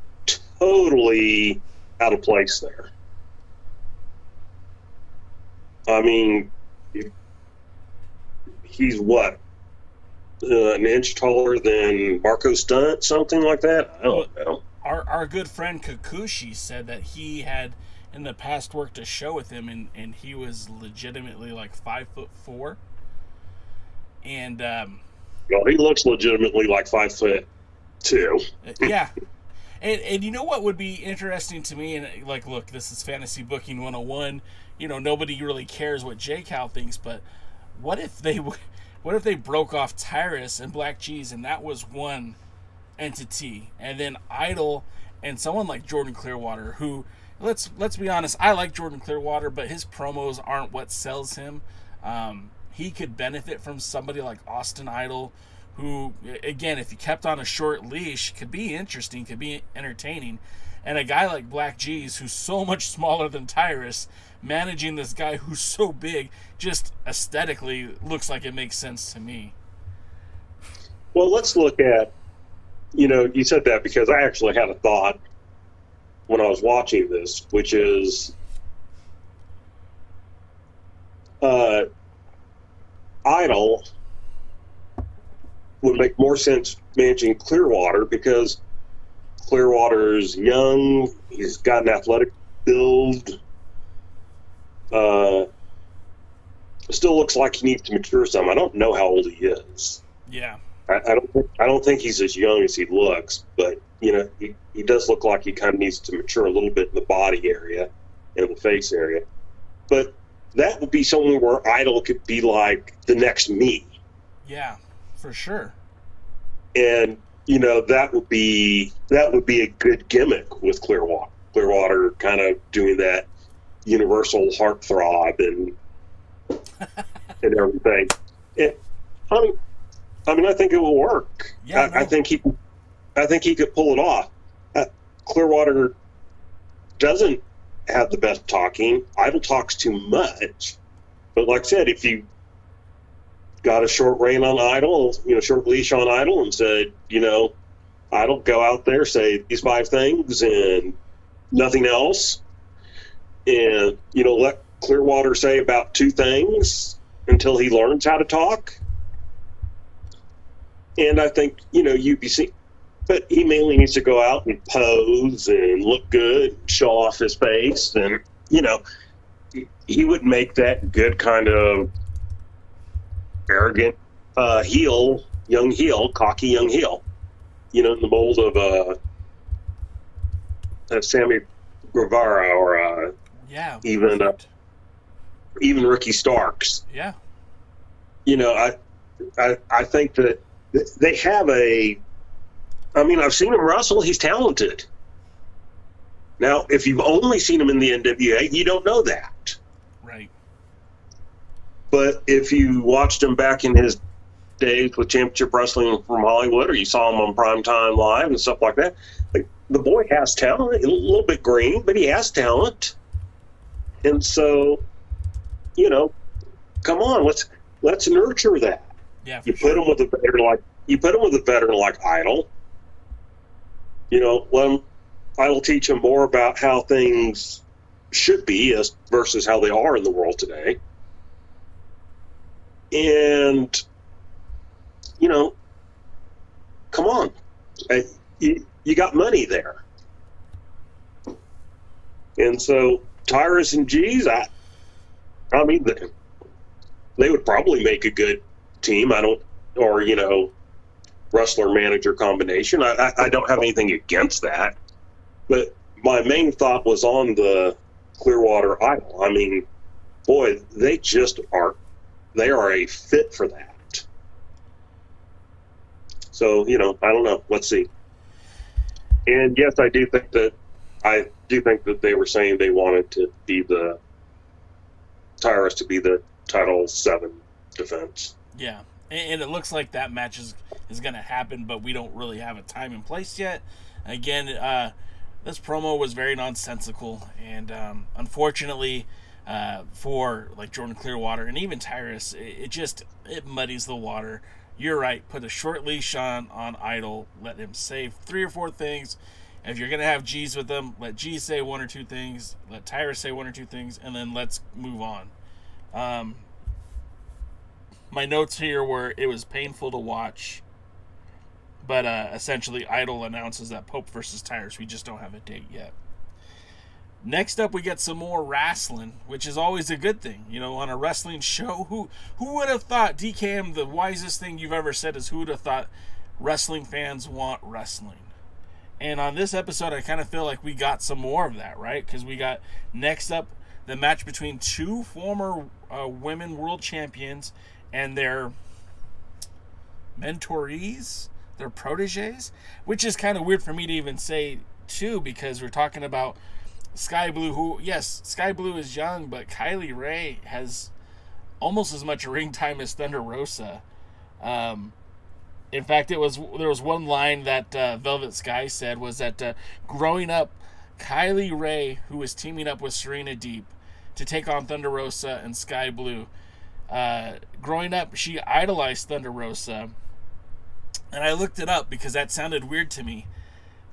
totally out of place there? He's what? An inch taller than Marco Stunt, something like that? I don't know. Our good friend Kikuchi said that he had in the past worked a show with him, and he was legitimately like 5'4". And well, he looks legitimately like 5'2". Yeah. And you know what would be interesting to me, and look, this is fantasy booking 101. Nobody really cares what J-Cal thinks, but what if they broke off Tyrus and Black G's, and that was one entity, and then Idol and someone like Jordan Clearwater, who let's be honest, I like Jordan Clearwater, but his promos aren't what sells him. He could benefit from somebody like Austin Idol, who, again, if he kept on a short leash, could be interesting, could be entertaining. And a guy like Black G's, who's so much smaller than Tyrus, managing this guy who's so big, just aesthetically looks like it makes sense to me. Well, let's look at, you said that because I actually had a thought when I was watching this, which is Idol would make more sense managing Clearwater, because Clearwater's young, he's got an athletic build, still looks like he needs to mature some. I don't know how old he is. Yeah. I don't think he's as young as he looks, but he does look like he kind of needs to mature a little bit in the body area. in the face area. But that would be someone where Idol could be like the next me. Yeah, for sure. And, you know, that would be a good gimmick with Clearwater. Clearwater kind of doing that universal heartthrob and everything. I think it will work. Yeah, I think he could pull it off. Clearwater doesn't have the best talking. Idol talks too much. But like I said, if you got a short rein on Idol, you know, short leash on Idol, and said, you know, Idol, go out there, say these 5 things and nothing else, and, you know, let Clearwater say about 2 things until he learns how to talk. And I think, you know, UBC, but he mainly needs to go out and pose and look good, show off his face, and, you know, he would make that good kind of arrogant young heel, cocky young heel, you know, in the mold of Sammy Guevara or even Ricky Starks. Yeah. You know, I think that they have I've seen him wrestle. He's talented. Now, if you've only seen him in the NWA, you don't know that. Right. But if you watched him back in his days with Championship Wrestling from Hollywood, or you saw him on Primetime Live and stuff like that, the boy has talent. A little bit green, but he has talent. And so, you know, come on, let's nurture that. Yeah, you put him with a veteran like Idol. You know, Idol teach him more about how things should be versus how they are in the world today. And, you know, come on. You got money there. And so Tyrus and G's, I mean, they would probably make a good team. Or, you know, wrestler manager combination. I don't have anything against that. But my main thought was on the Clearwater Idol. I mean, boy, they are a fit for that. So, you know, I don't know. Let's see. And yes, I do think that they were saying they wanted to be the Tyrus to be the Title 7 defense. Yeah. And it looks like that match is going to happen, but we don't really have a time and place yet. Again, this promo was very nonsensical, and unfortunately for like Jordan Clearwater and even Tyrus, it muddies the water. You're right. Put a short leash on Idol. Let him say 3 or 4 things. If you're going to have G's with them, let G say 1 or 2 things. Let Tyrus say 1 or 2 things, and then let's move on. My notes here were it was painful to watch, but essentially Idol announces that Pope versus Tyrus. We just don't have a date yet. Next up, we get some more wrestling, which is always a good thing. You know, on a wrestling show, who would have thought, DKM, the wisest thing you've ever said is who would have thought wrestling fans want wrestling? And on this episode, I kind of feel like we got some more of that, right? Because we got, next up, the match between 2 former women world champions and their mentorees, their proteges, which is kind of weird for me to even say, too, because we're talking about Skye Blue, who, yes, Skye Blue is young, but Kylie Ray has almost as much ring time as Thunder Rosa. In fact, there was one line that Velvet Sky said was that growing up, Kylie Ray, who was teaming up with Serena Deeb to take on Thunder Rosa and Skye Blue, growing up, she idolized Thunder Rosa, and I looked it up because that sounded weird to me.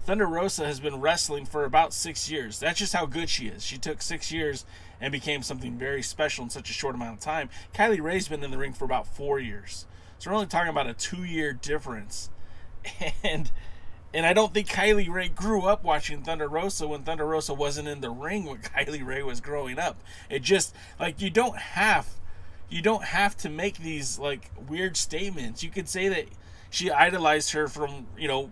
Thunder Rosa has been wrestling for about 6 years. That's just how good she is. She took 6 years and became something very special in such a short amount of time. Kylie Ray's been in the ring for about 4 years. So we're only talking about a 2-year difference. And I don't think Kylie Ray grew up watching Thunder Rosa when Thunder Rosa wasn't in the ring when Kylie Ray was growing up. It just, like, you don't have to make these, like, weird statements. You could say that she idolized her from, you know,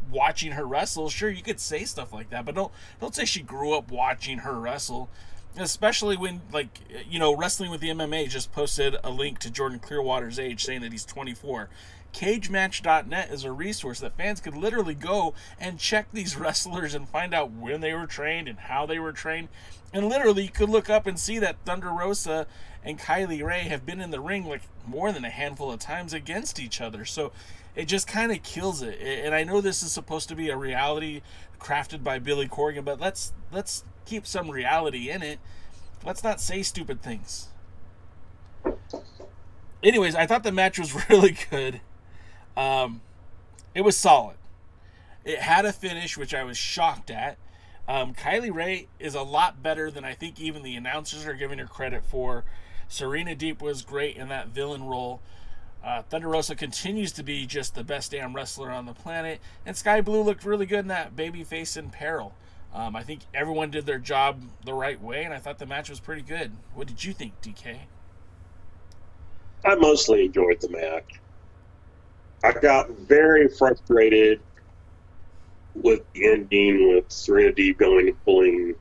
watching her wrestle, sure, you could say stuff like that, but don't say she grew up watching her wrestle. Especially when, like, you know, Wrestling with the MMA just posted a link to Jordan Clearwater's age, saying that he's 24. CageMatch.net is a resource that fans could literally go and check these wrestlers and find out when they were trained and how they were trained. And literally, you could look up and see that Thunder Rosa and Kylie Rae have been in the ring like more than a handful of times against each other. So it just kind of kills it. And I know this is supposed to be a reality crafted by Billy Corgan, but let's keep some reality in it. Let's not say stupid things. Anyways, I thought the match was really good. It was solid. It had a finish, which I was shocked at. Kylie Rae is a lot better than I think even the announcers are giving her credit for. Serena Deeb was great in that villain role. Thunder Rosa continues to be just the best damn wrestler on the planet. And Skye Blue looked really good in that babyface in peril. I think everyone did their job the right way, and I thought the match was pretty good. What did you think, DK? I mostly enjoyed the match. I got very frustrated with the ending, with Serena Deeb going and pulling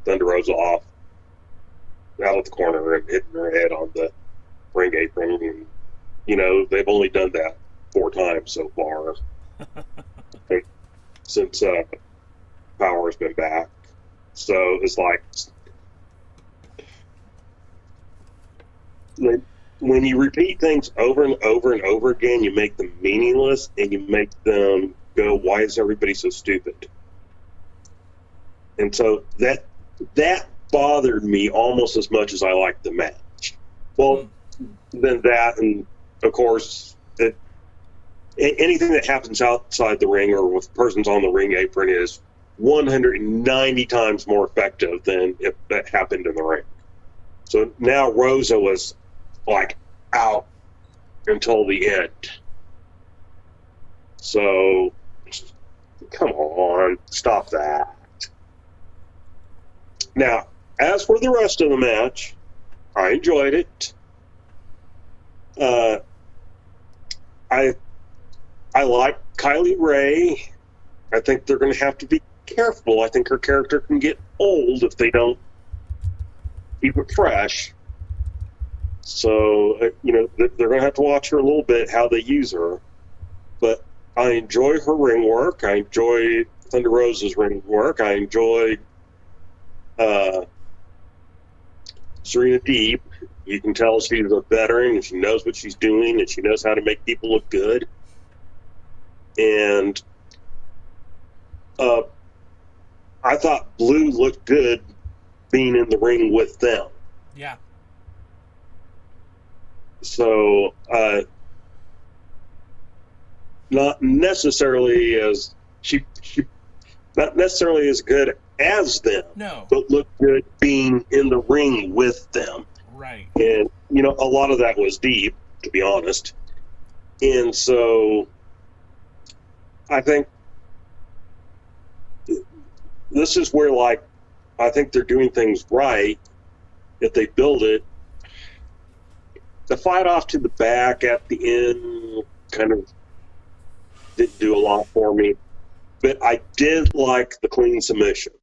Thunder Rosa off out of the corner and hitting her head on the ring apron. And, you know, they've only done that 4 times so far since Power's been back. So it's like, when you repeat things over and over and over again, you make them meaningless, and you make them go, why is everybody so stupid? And so that bothered me almost as much as I liked the match. Well, then that, and of course, anything that happens outside the ring or with persons on the ring apron is 190 times more effective than if that happened in the ring. So now Rosa was like out until the end. So come on, stop that. Now, as for the rest of the match, I enjoyed it. I like Kylie Rae. I think they're going to have to be careful. I think her character can get old if they don't keep it fresh. So, you know, they're going to have to watch her a little bit, how they use her. But I enjoy her ring work. I enjoy Thunder Rosa's ring work. I enjoy Serena Deeb. You can tell she's a veteran, and she knows what she's doing, and she knows how to make people look good. And I thought Blue looked good being in the ring with them. Yeah. So, not necessarily as not necessarily as good as them. No. But looked good being in the ring with them. Right. And, you know, a lot of that was Deeb, to be honest. And so I think this is where, like, I think they're doing things right if they build it. The fight off to the back at the end kind of didn't do a lot for me. But I did like the clean submission.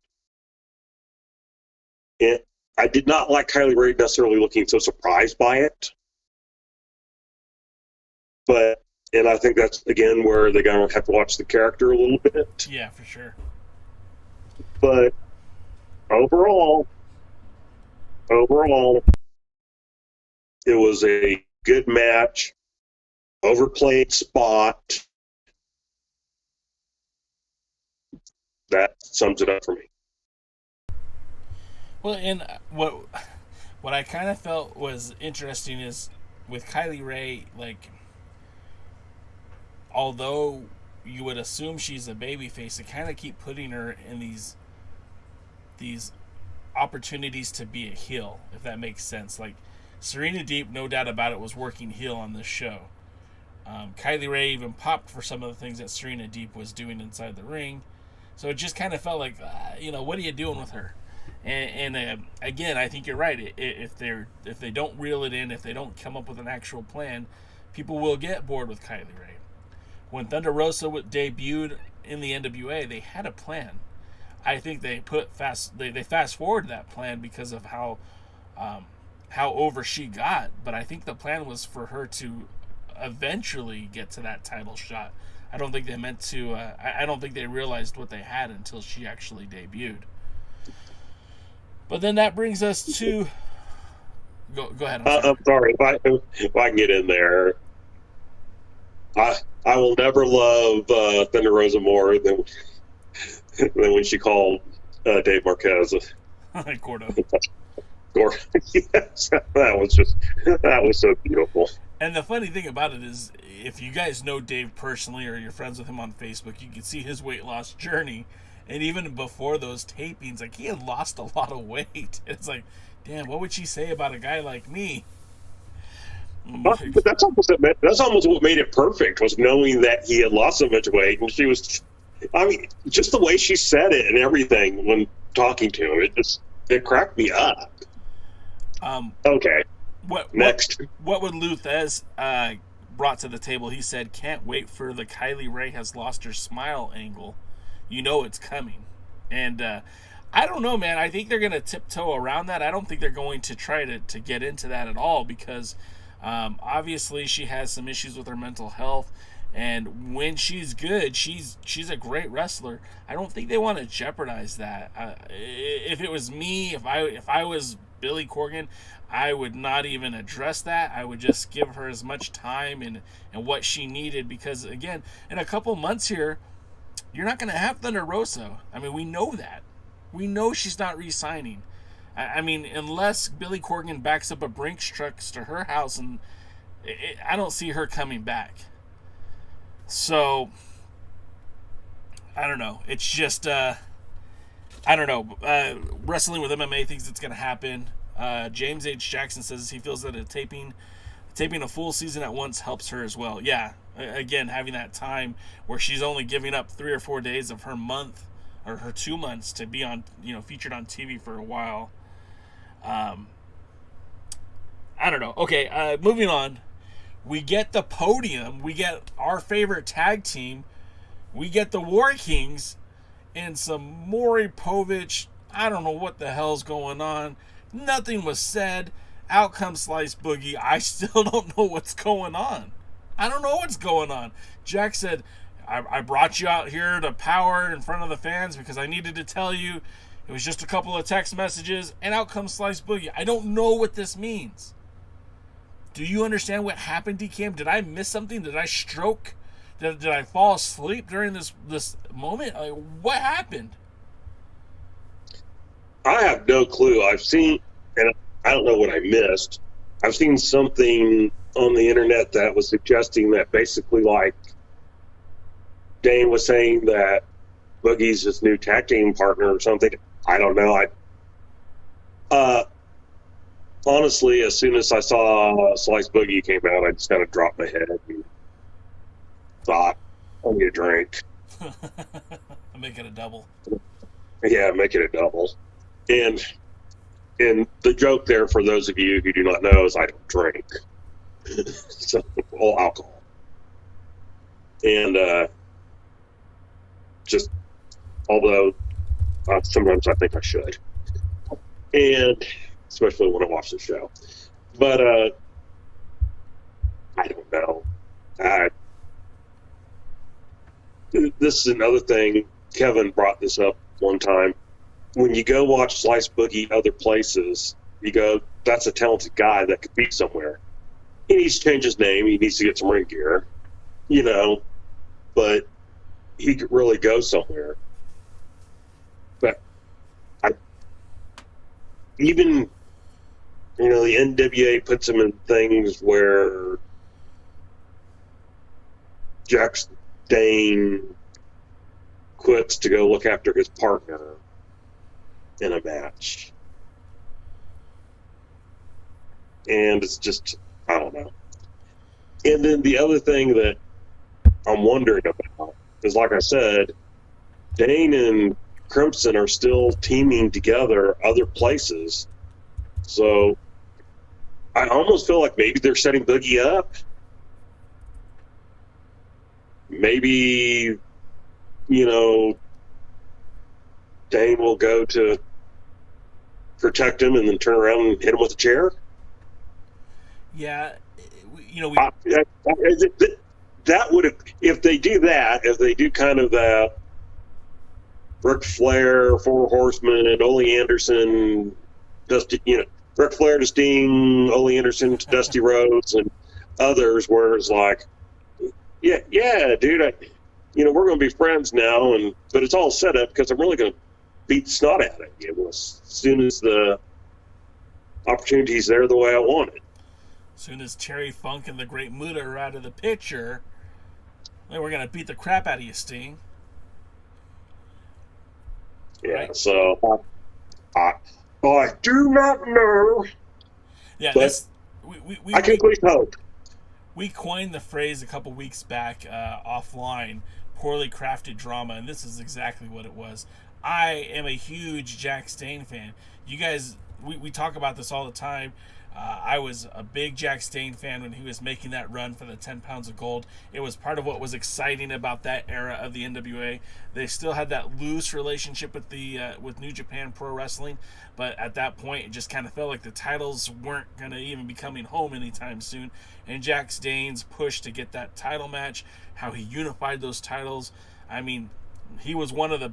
And I did not like Kylie Rae necessarily looking so surprised by it. But, and I think that's, again, where they're going to have to watch the character a little bit. Yeah, for sure. But overall, it was a good match, overplayed spot. That sums it up for me. Well, and what I kind of felt was interesting is with Kylie Rae, like, although you would assume she's a babyface, they kind of keep putting her in these opportunities to be a heel, if that makes sense. Like, Serena Deeb, no doubt about it, was working heel on this show. Kylie Rae even popped for some of the things that Serena Deeb was doing inside the ring. So it just kind of felt like, what are you doing with her? And again, I think you're right. If they don't reel it in, if they don't come up with an actual plan, people will get bored with Kylie Rae. When Thunder Rosa debuted in the NWA, they had a plan. I think they fast forward that plan because of how over she got. But I think the plan was for her to eventually get to that title shot. I don't think they meant to. I don't think they realized what they had until she actually debuted. But then that brings us to. Go ahead. I'm sorry. If I can get in there, I will never love Thunder Rosa more than when she called Dave Marquez Gordo. Yes, that was so beautiful. And the funny thing about it is, if you guys know Dave personally or you're friends with him on Facebook, you can see his weight loss journey. And even before those tapings, like, he had lost a lot of weight. It's like, damn, what would she say about a guy like me? But that's almost what made it perfect, was knowing that he had lost so much weight, and she was, I mean, just the way she said it and everything when talking to him, it cracked me up. Okay. Next. What would Luthez brought to the table? He said, "Can't wait for the Kylie Ray has lost her smile angle. You know it's coming." And I don't know, man. I think they're going to tiptoe around that. I don't think they're going to try to get into that at all, because obviously she has some issues with her mental health. And when she's good, she's a great wrestler. I don't think they want to jeopardize that. If it was me, if I was Billy Corgan, I would not even address that. I would just give her as much time and what she needed, because, again, in a couple months here, you're not going to have Thunder Rosa. I mean, we know that. We know she's not re-signing. I mean, unless Billy Corgan backs up a Brinks trucks to her house, and I don't see her coming back. So, I don't know. It's just, I don't know. Wrestling with MMA thinks it's going to happen. James H. Jackson says he feels that taping a full season at once helps her as well. Yeah, again, having that time where she's only giving up 3 or 4 days of her month or her 2 months to be on, featured on TV for a while. I don't know. Okay, moving on. We get the podium. We get our favorite tag team. We get the War Kings and some Maury Povich. I don't know what the hell's going on. Nothing was said. Out comes Slice Boogie. I still don't know what's going on. I don't know what's going on. Jack said, I brought you out here to power in front of the fans because I needed to tell you. It was just a couple of text messages, and out comes Slice Boogie. I don't know what this means. Do you understand what happened, DKM? Did I miss something? Did I stroke? Did I fall asleep during this moment? Like, what happened? I have no clue. I've seen, and I don't know what I missed. I've seen something on the internet that was suggesting that basically, like, Dane was saying that Boogie's his new tag team partner or something. I don't know. Honestly, as soon as I saw Slice Boogie came out, I just kind of dropped my head and thought, I'll get a drink. Make it a double. Yeah, make it a double. And the joke there, for those of you who do not know, is I don't drink. So, all alcohol. And just, although sometimes I think I should. And especially when I watch the show. But I don't know. This is another thing. Kevin brought this up one time. When you go watch Slice Boogie other places, you go, that's a talented guy that could be somewhere. He needs to change his name. He needs to get some ring gear, but he could really go somewhere. But even the NWA puts him in things where Jack Dane quits to go look after his partner in a match. And it's just, I don't know. And then the other thing that I'm wondering about is, like I said, Dane and Crimson are still teaming together other places. So I almost feel like maybe they're setting Boogie up. Maybe Dane will go to protect him and then turn around and hit him with a chair. Yeah, that would, if they do that, if they do kind of that Ric Flair, Four Horsemen, and Ole Anderson, Ric Flair to Sting, Ole Anderson to Dusty Rhodes, and others, where it's like, yeah, dude, we're going to be friends now, but it's all set up because I'm really going to beat the snot out of you as soon as the opportunity's there the way I want it. As soon as Terry Funk and the Great Muta are out of the picture, we're going to beat the crap out of you, Sting. Yeah, right? So I do not know. Yeah, but I can at least hope. We coined the phrase a couple weeks back offline, poorly crafted drama, and this is exactly what it was. I am a huge Jack Stane fan. You guys, we talk about this all the time. I was a big Jack Stane fan when he was making that run for the 10 pounds of gold. It was part of what was exciting about that era of the NWA. They still had that loose relationship with New Japan Pro Wrestling, but at that point, it just kind of felt like the titles weren't going to even be coming home anytime soon. And Jack Stane's push to get that title match, how he unified those titles. I mean, he was one of the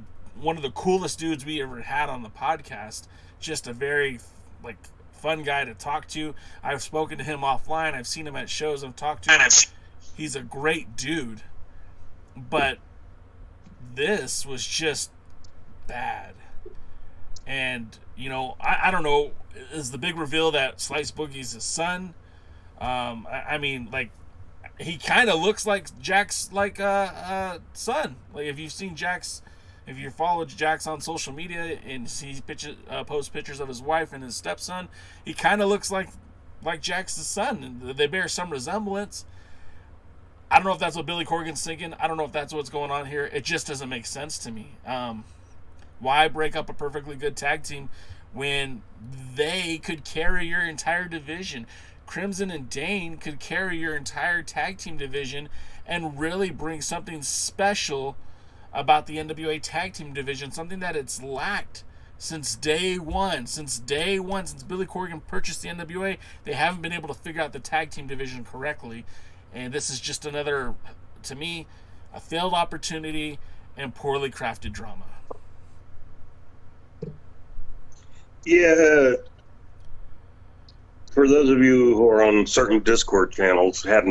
coolest dudes we ever had on the podcast. Just a very fun guy to talk to. I've spoken to him offline. I've seen him at shows. I've talked to him. He's a great dude. But this was just bad. And, I don't know, is the big reveal that Slice Boogie's his son? He kind of looks like Jack's son. If you've seen Jack's, if you follow Jax on social media and he posts pictures of his wife and his stepson, he kind of looks like Jax's son. They bear some resemblance. I don't know if that's what Billy Corgan's thinking. I don't know if that's what's going on here. It just doesn't make sense to me. Why break up a perfectly good tag team when they could carry your entire division? Crimson and Dane could carry your entire tag team division and really bring something special about the NWA tag team division, something that it's lacked since day one. Since Billy Corgan purchased the NWA, they haven't been able to figure out the tag team division correctly. And this is just another, to me, a failed opportunity and poorly crafted drama. Yeah. For those of you who are on certain Discord channels, had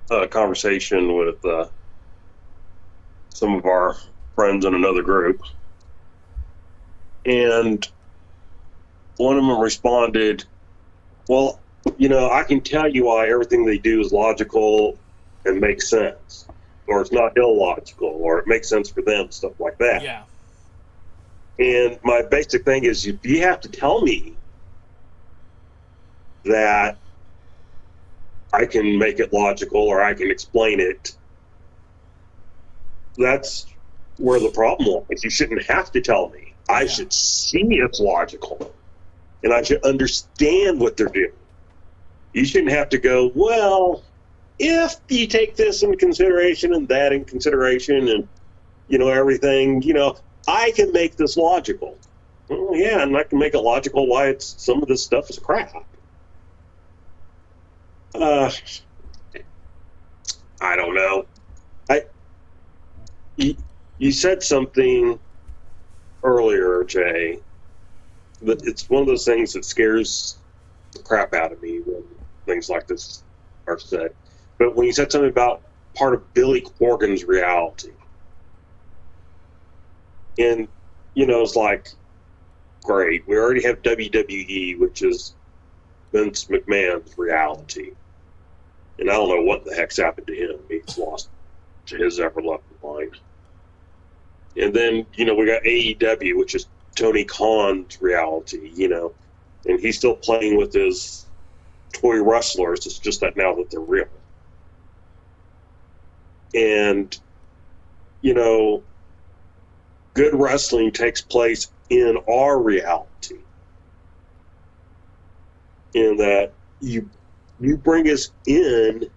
a conversation with some of our friends in another group, and one of them responded, well, I can tell you why everything they do is logical and makes sense, or it's not illogical, or it makes sense for them, stuff like that. Yeah. And my basic thing is, you have to tell me that I can make it logical or I can explain it. That's where the problem lies. You shouldn't have to tell me. I should see it's logical, and I should understand what they're doing. You shouldn't have to go, well, if you take this into consideration and that in consideration and, everything, I can make this logical. Well, yeah, and I can make it logical why some of this stuff is crap. I don't know. You said something earlier, Jay, that it's one of those things that scares the crap out of me when things like this are said. But when you said something about part of Billy Corgan's reality, and, it's like, great, we already have WWE, which is Vince McMahon's reality. And I don't know what the heck's happened to him. He's lost to his ever-loving mind. And then, we got AEW, which is Tony Khan's reality, and he's still playing with his toy wrestlers. It's just that now that they're real. And, good wrestling takes place in our reality. In that you bring us in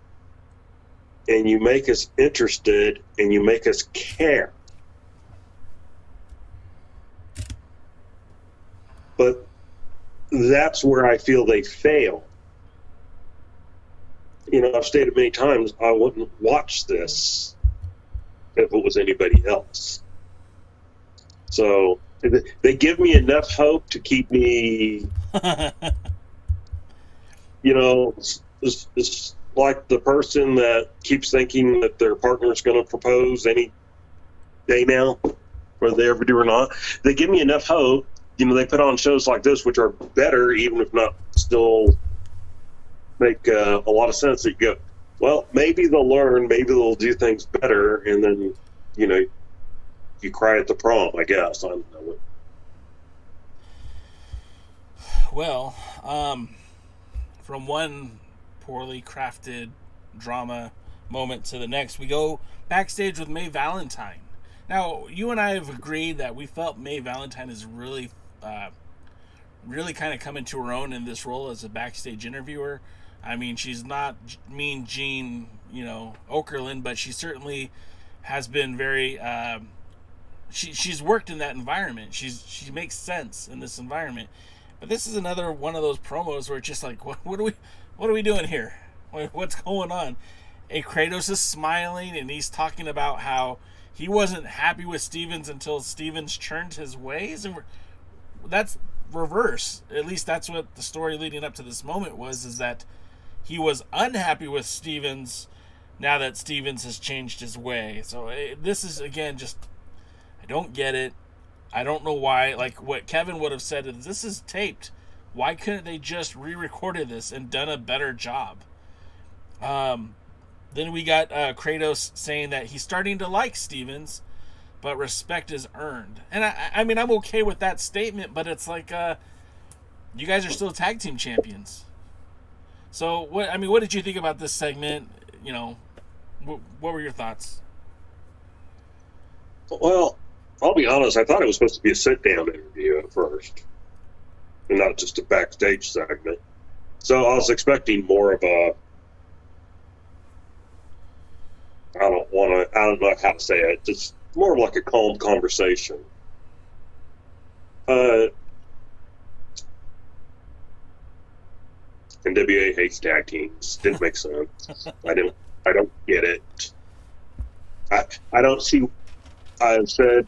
and you make us interested and you make us care. But that's where I feel they fail. You know, I've stated many times I wouldn't watch this if it was anybody else. So they give me enough hope to keep me, you know, it's like the person that keeps thinking that their partner is going to propose any day now, whether they ever do or not. They give me enough hope. You know, they put on shows like this, which are better, even if not still make a lot of sense. That you go, well, maybe they'll learn, maybe they'll do things better, and then, you know, you cry at the prom, I guess. I don't know. Well, from one poorly crafted drama moment to the next, we go backstage with Mae Valentine. Now, you and I have agreed that we felt Mae Valentine is really kind of coming to her own in this role as a backstage interviewer. I mean, she's not Mean Gene, you know, Okerlund, but she certainly has been very. She's worked in that environment. She makes sense in this environment. But this is another one of those promos where it's just like, what are we doing here? What's going on? And Kratos is smiling and he's talking about how he wasn't happy with Stevens until Stevens turned his ways, and that's reverse. At least that's what the story leading up to this moment was, is that he was unhappy with Stevens now that Stevens has changed his way. So this is, again, just, I don't get it. I don't know why. Like what Kevin would have said is, this is taped. Why couldn't they just re-recorded this and done a better job? Then we got Kratos saying that he's starting to like Stevens, but respect is earned. And I mean, I'm okay with that statement, but it's like, you guys are still tag team champions. So what did you think about this segment? You know, what were your thoughts? Well, I'll be honest, I thought it was supposed to be a sit-down interview at first, and not just a backstage segment. So I was expecting more of a, I don't know how to say it, just more of like a calm conversation. NWA hates tag teams. Didn't make sense. I don't get it. I don't see. I've said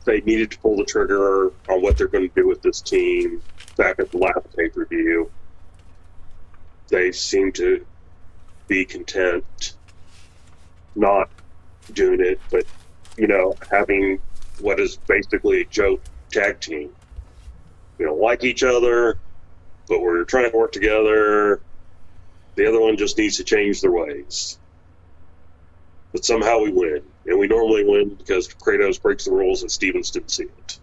they needed to pull the trigger on what they're going to do with this team back at the last pay-per-view. They seem to be content not doing it, but, you know, having what is basically a joke tag team. We don't like each other, but we're trying to work together. The other one just needs to change their ways. But somehow we win. And we normally win because Kratos breaks the rules and Stevens didn't see it.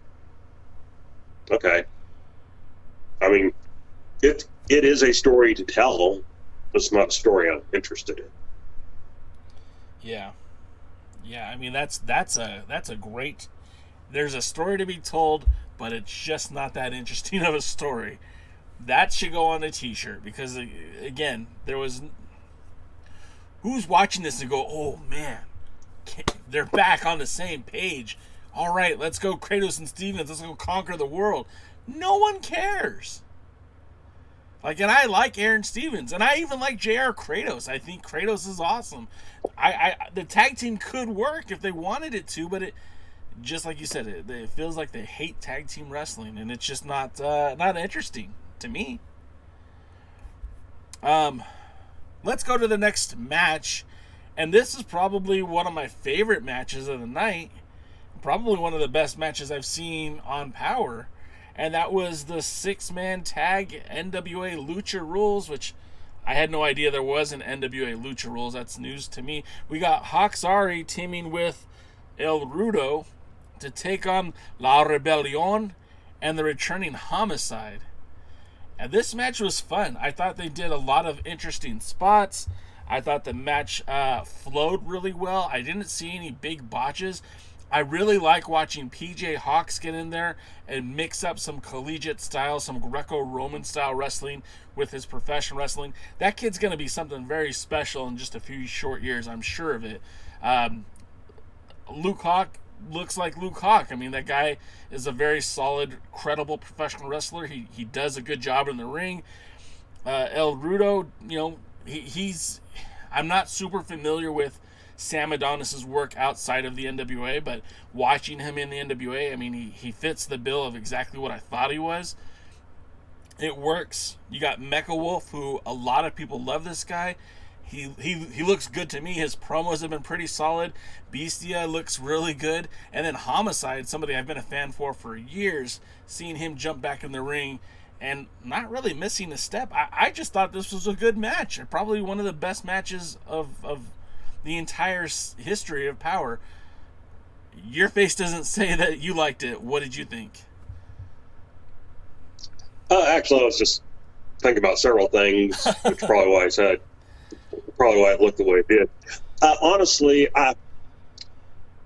Okay. I mean, it is a story to tell, but it's not a story I'm interested in. Yeah. Yeah, I mean, that's a great... There's a story to be told, but it's just not that interesting of a story. That should go on a t-shirt, because, again, there was... Who's watching this and go, oh, man, they're back on the same page. All right, let's go Kratos and Stevens. Let's go conquer the world. No one cares. Like, and I like Aaron Stevens, and I even like JR Kratos. I think Kratos is awesome. The tag team could work if they wanted it to, but it, just like you said, it feels like they hate tag team wrestling, and it's just not interesting to me. Let's go to the next match, and this is probably one of my favorite matches of the night. Probably one of the best matches I've seen on Power. And that was the 6-man tag NWA Lucha Rules, which I had no idea there was an NWA Lucha Rules. That's news to me. We got Haxari teaming with El Rudo to take on La Rebelión and the returning Homicide. And this match was fun. I thought they did a lot of interesting spots. I thought the match flowed really well. I didn't see any big botches. I really like watching PJ Hawks get in there and mix up some collegiate style, some Greco-Roman style wrestling with his professional wrestling. That kid's going to be something very special in just a few short years. I'm sure of it. Luke Hawk looks like Luke Hawk. I mean, that guy is a very solid, credible professional wrestler. He does a good job in the ring. El Rudo, he's... I'm not super familiar with Sam Adonis's work outside of the NWA, but watching him in the NWA, I mean, he fits the bill of exactly what I thought he was. It works. You got Mecha Wolf, who a lot of people love this guy. He looks good to me. His promos have been pretty solid. Bestia looks really good. And then Homicide, somebody I've been a fan for years, seeing him jump back in the ring and not really missing a step. I just thought this was a good match. Probably one of the best matches of the entire history of Power. Your face doesn't say that you liked it. What did you think? Actually, I was just thinking about several things, which probably why it looked the way it did. Honestly,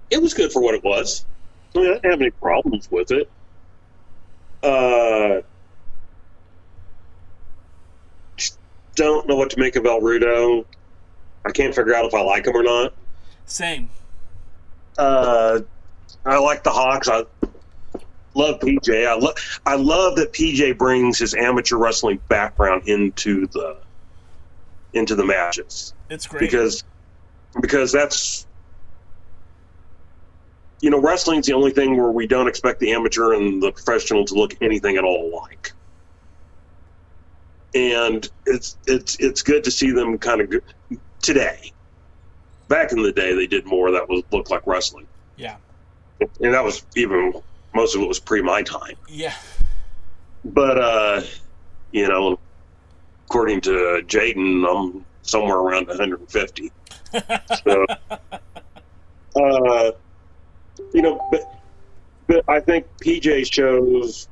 it was good for what it was. I mean, I didn't have any problems with it. Don't know what to make of El Rudo. I can't figure out if I like him or not. Same. I like the Hawks. I love PJ. I love that PJ brings his amateur wrestling background into the matches. It's great because that's wrestling's the only thing where we don't expect the amateur and the professional to look anything at all alike. And it's good to see them kind of today. Back in the day, they did more that looked like wrestling. Yeah. And that was even, most of it was pre my time. Yeah. But, according to Jaden, I'm somewhere around 150. So, but I think PJ shows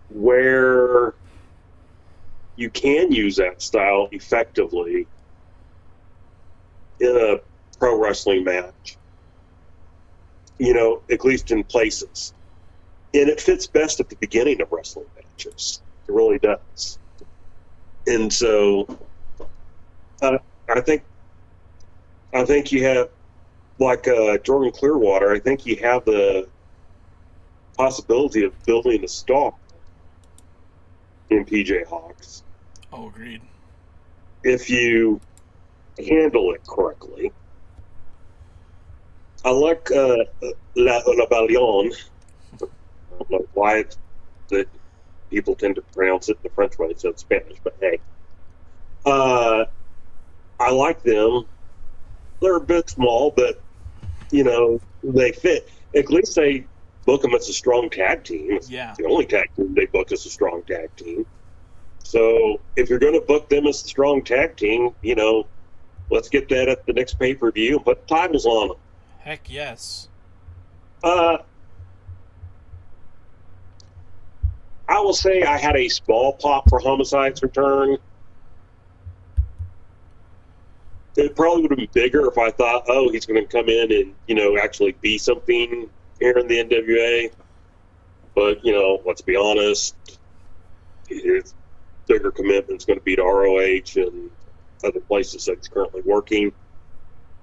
where you can use that style effectively in a pro wrestling match, at least in places. And it fits best at the beginning of wrestling matches. It really does. And so I think you have, like Jordan Clearwater, I think you have the possibility of building a star in PJ Hawks. Oh, agreed. If you handle it correctly. I like La Rebellion. I don't know why that people tend to pronounce it the French way instead of Spanish, but hey. I like them. They're a bit small, but, they fit. At least they book them as a strong tag team. Yeah. The only tag team they book is a strong tag team. So if you're going to book them as a strong tag team, let's get that at the next pay-per-view and put titles on them. Heck yes. I will say I had a small pop for Homicide's return. It probably would have been bigger if I thought, he's going to come in and, actually be something here in the NWA. But, let's be honest, his bigger commitment's going to be to ROH and other places that he's currently working.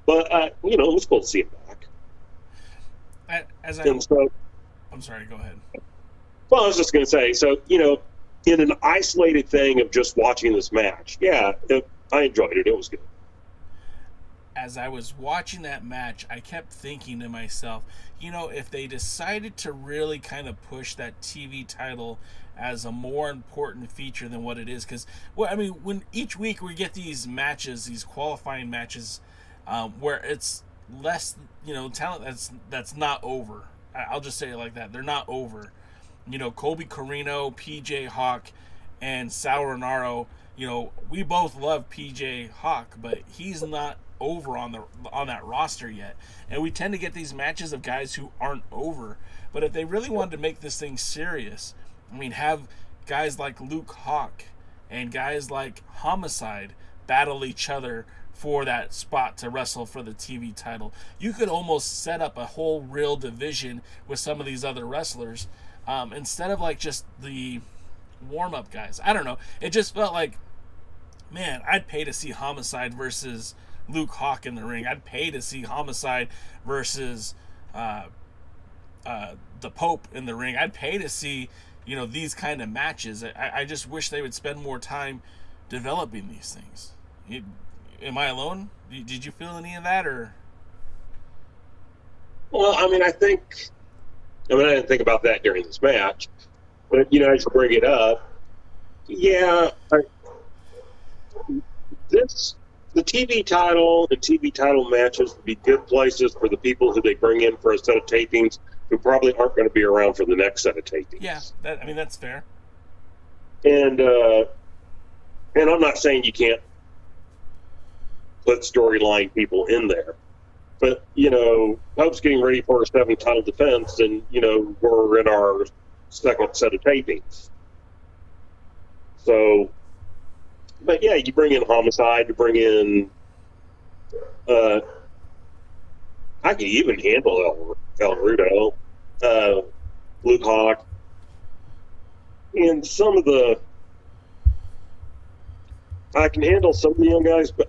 But, it was cool to see him back. I'm sorry, go ahead. Well, I was just going to say, so, in an isolated thing of just watching this match, I enjoyed it. It was good. As I was watching that match, I kept thinking to myself, if they decided to really kind of push that TV title as a more important feature than what it is, because, when each week we get these matches, these qualifying matches, where it's less, talent that's not over. I'll just say it like that. They're not over. Colby Corino, PJ Hawk, and Sal Rinauro, we both love PJ Hawk, but he's not over on that roster yet. And we tend to get these matches of guys who aren't over. But if they really wanted to make this thing serious, have guys like Luke Hawk and guys like Homicide battle each other for that spot to wrestle for the TV title. You could almost set up a whole real division with some of these other wrestlers instead of like just the warm-up guys. I don't know. It just felt like, man, I'd pay to see Homicide versus Luke Hawk in the ring. I'd pay to see Homicide versus the Pope in the ring. I'd pay to see, these kind of matches. I just wish they would spend more time developing these things. Am I alone? Did you feel any of that, or? Well, I didn't think about that during this match, but as you bring it up, the TV title and TV title matches would be good places for the people who they bring in for a set of tapings who probably aren't going to be around for the next set of tapings. Yeah, that's fair. And I'm not saying you can't put storyline people in there. But, Pope's getting ready for a 7 title defense, and, we're in our second set of tapings. So, but yeah, you bring in Homicide, you bring in, I could even handle El Rudo, Luke Hawk, and I can handle some of the young guys, but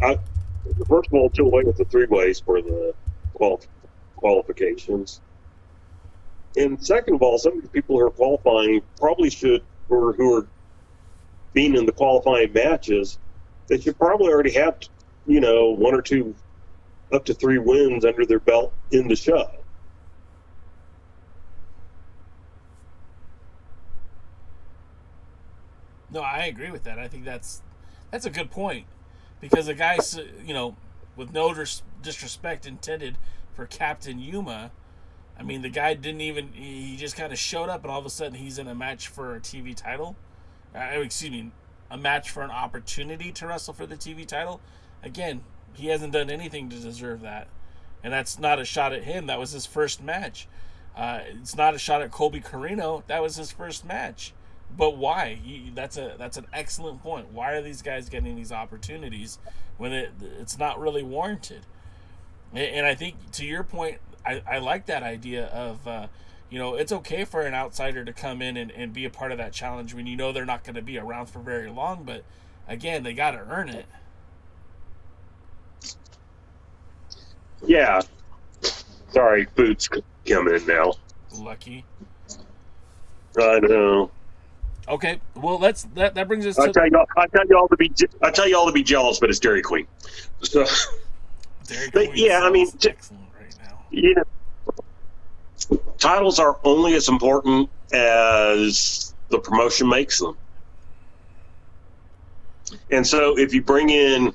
first of all, do away with the 3-ways for the qualifications. And second of all, some of the people who are qualifying probably should, or who are being in the qualifying matches, they should probably already have, 1 or 2, up to 3 wins under their belt in the show. No, I agree with that. I think that's a good point. Because the guy, with no disrespect intended for Captain Yuma, the guy he just kind of showed up and all of a sudden he's in a match for a TV title. A match for an opportunity to wrestle for the TV title. Again, he hasn't done anything to deserve that. And that's not a shot at him. That was his first match. It's not a shot at Colby Corino. That was his first match. But why? That's an excellent point. Why are these guys getting these opportunities when it's not really warranted? And I think, to your point, I like that idea of, it's okay for an outsider to come in and be a part of that challenge when they're not going to be around for very long. But, again, they got to earn it. Yeah. Sorry, food's coming in now. Lucky. I know. Okay, well, that brings us. I tell y'all to be jealous, but it's Dairy Queen. So, Dairy Queen excellent right now. Titles are only as important as the promotion makes them. And so, if you bring in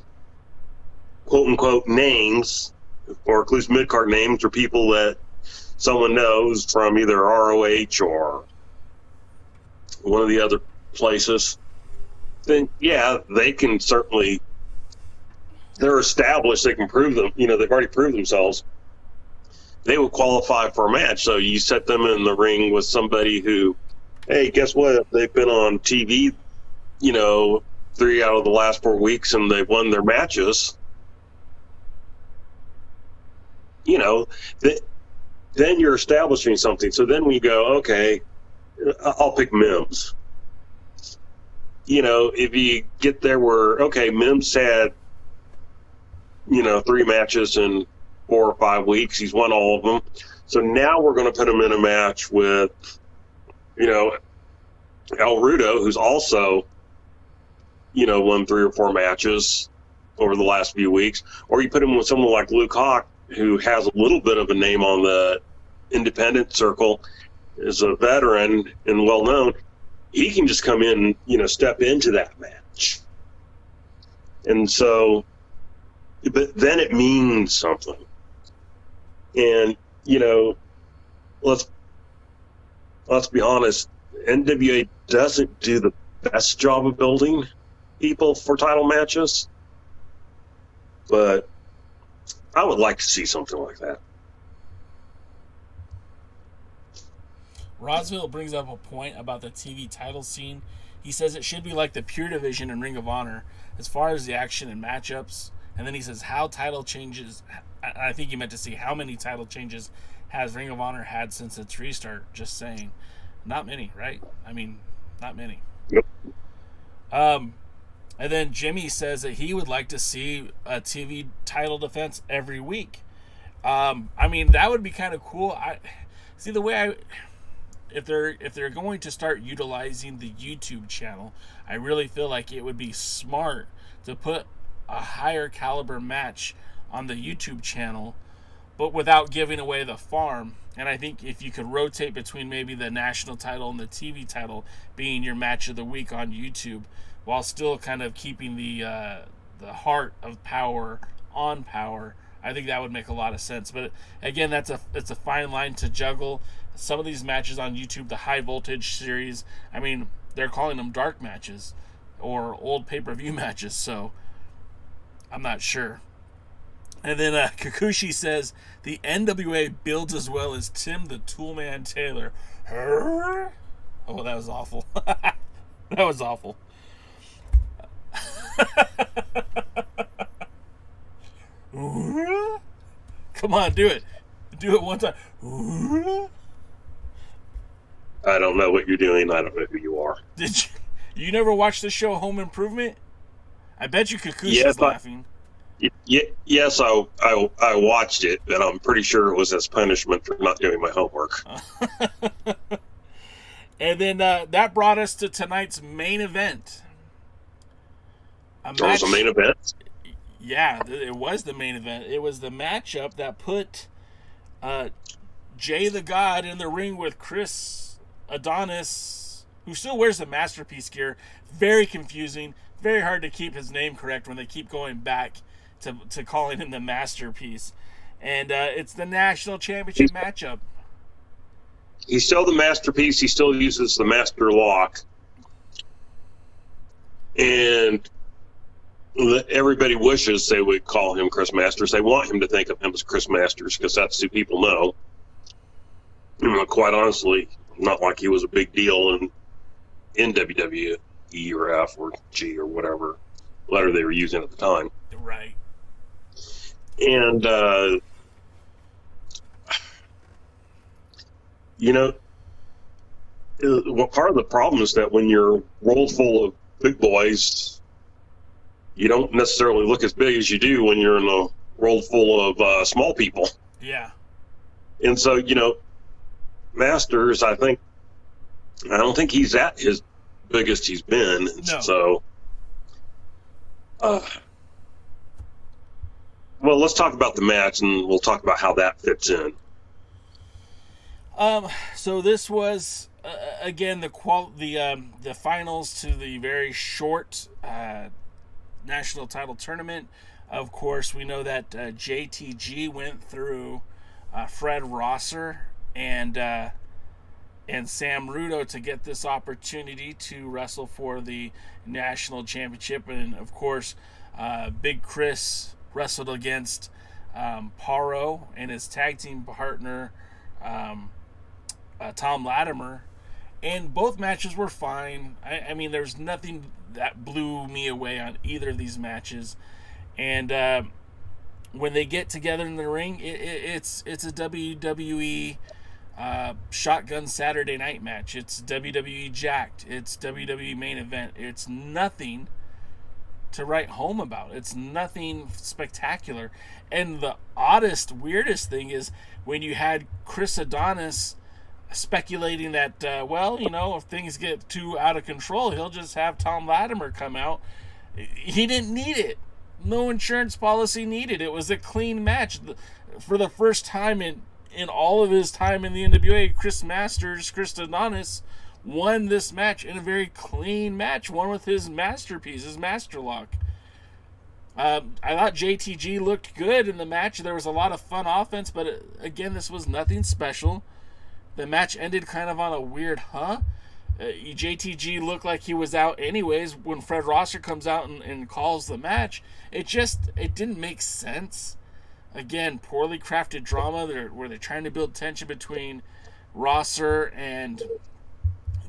quote unquote names, or at least mid-card names, or people that someone knows from either ROH or one of the other places, then they can certainly, they're established, they can prove them, they've already proved themselves. They will qualify for a match. So you set them in the ring with somebody who, hey, guess what? They've been on TV, 3 out of the last 4 weeks and they've won their matches. Then you're establishing something. So then we go, okay, I'll pick Mims. If you get there where, okay, Mims had, 3 matches in 4 or 5 weeks. He's won all of them. So now we're going to put him in a match with, El Rudo, who's also, won 3 or 4 matches over the last few weeks. Or you put him with someone like Luke Hawk, who has a little bit of a name on the independent circle, is a veteran and well-known. He can just come in, step into that match. And so, but then it means something. And, let's be honest, NWA doesn't do the best job of building people for title matches. But I would like to see something like that. Roswell brings up a point about the TV title scene. He says it should be like the Pure Division in Ring of Honor as far as the action and matchups And then he says, how title changes, I think he meant to see how many title changes has Ring of Honor had since its restart. Just saying. Not many, right? I mean, not many. Yep. And then Jimmy says that he would like to see a TV title defense every week. I mean, that would be kind of cool. See the way if they're going to start utilizing the YouTube channel, I really feel like it would be smart to put a higher caliber match on the YouTube channel, but without giving away the farm. And I think if you could rotate between maybe the national title and the TV title being your match of the week on YouTube, while still kind of keeping the heart of Power on Power, I think that would make a lot of sense. But again, it's a fine line to juggle. Some of these matches on YouTube, the high voltage series, I mean, they're calling them dark matches or old pay-per-view matches, so I'm not sure. And then Kikuchi says, the NWA builds as well as Tim the Toolman Taylor. Oh, that was awful. That was awful. Come on, do it. Do it one time. I don't know what you're doing. I don't know who you are. Did you never watch the show Home Improvement? I bet you Kikuchi's laughing. Yes, I watched it, and I'm pretty sure it was as punishment for not doing my homework. And then that brought us to tonight's main event. There was a main event? Yeah, it was the main event. It was the matchup that put Jay the God in the ring with Chris Adonis, who still wears the Masterpiece gear. Very confusing. Very hard to keep his name correct when they keep going back to calling him the Masterpiece. And it's the national championship matchup. He's still the Masterpiece. He still uses the Master Lock. And everybody wishes they would call him Chris Masters. They want him to think of him as Chris Masters because that's who people know. Quite honestly, not like he was a big deal in WWE or F or G or whatever letter they were using at the time. Right. And, part of the problem is that when you're rolled full of big boys, you don't necessarily look as big as you do when you're in a rolled full of small people. Yeah. And so, Masters, I don't think he's at his biggest he's been. No. So, well, let's talk about the match, and we'll talk about how that fits in. So this was again the finals to the very short national title tournament. Of course, we know that JTG went through Fred Rosser and Sam Rudo to get this opportunity to wrestle for the national championship, and of course, Big Chris wrestled against POWERRR and his tag team partner Tom Latimer, and both matches were fine. I mean, there's nothing that blew me away on either of these matches, and when they get together in the ring, it's a WWE Shotgun Saturday Night match. It's WWE Jacked. It's WWE Main Event. It's nothing to write home about. It's nothing spectacular. And the oddest, weirdest thing is when you had Chris Adonis speculating that, if things get too out of control, he'll just have Tom Latimer come out. He didn't need it. No insurance policy needed. It was a clean match. For the first time in all of his time in the NWA, Chris Adonis won this match in a very clean match, one with his Masterpiece, his Master Lock. I thought JTG looked good in the match. There was a lot of fun offense, but again, this was nothing special. The match ended kind of on a weird JTG looked like he was out anyways. When Fred Rosser comes out and calls the match, it didn't make sense. Again, poorly crafted drama where they're trying to build tension between Rosser and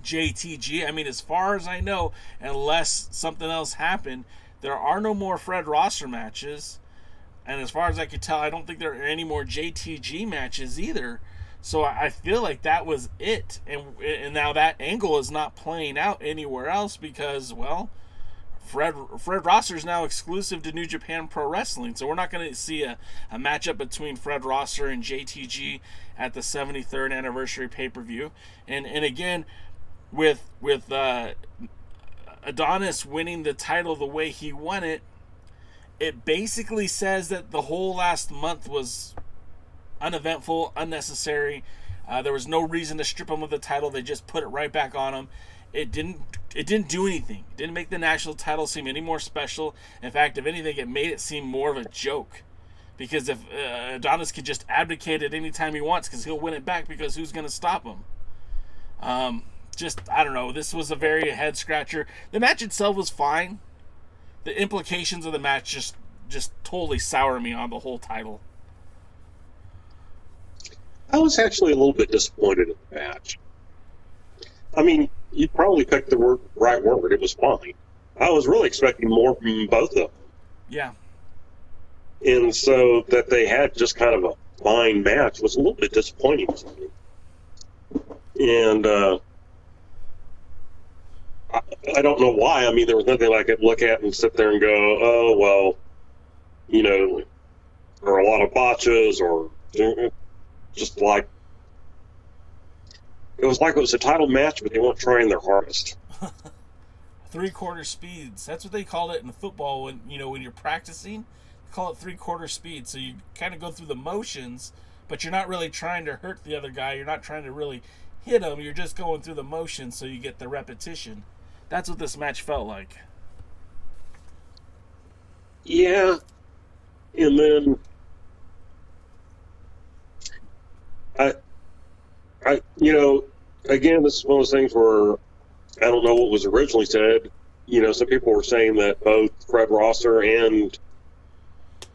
JTG. I mean, as far as I know, unless something else happened, there are no more Fred Rosser matches. And as far as I could tell, I don't think there are any more JTG matches either. So I feel like that was it. And now that angle is not playing out anywhere else because, well, Fred Rosser is now exclusive to New Japan Pro Wrestling. So we're not going to see a matchup between Fred Rosser and JTG at the 73rd anniversary pay-per-view. And again, with Adonis winning the title the way he won it, it basically says that the whole last month was uneventful, unnecessary. There was no reason to strip him of the title. They just put it right back on him. It didn't do anything. It didn't make the national title seem any more special. In fact, if anything, it made it seem more of a joke. Because if Adonis could just abdicate at any time he wants, because he'll win it back, because who's going to stop him? I don't know. This was a very head scratcher. The match itself was fine. The implications of the match just totally sour me on the whole title. I was actually a little bit disappointed in the match. I mean, you probably picked the right word. It was fine. I was really expecting more from both of them. Yeah. And so that they had just kind of a fine match was a little bit disappointing to me. And I don't know why. I mean, there was nothing I could look at and sit there and go, oh, well, you know, there are a lot of botches, or just like, it was like it was a title match, but they weren't trying their hardest. 3/4 speeds. That's what they call it in football when you're practicing. They call it 3/4 speed. So you kind of go through the motions, but you're not really trying to hurt the other guy. You're not trying to really hit him. You're just going through the motions so you get the repetition. That's what this match felt like. Yeah. And then again, this is one of those things where I don't know what was originally said. You know, some people were saying that both Fred Rosser and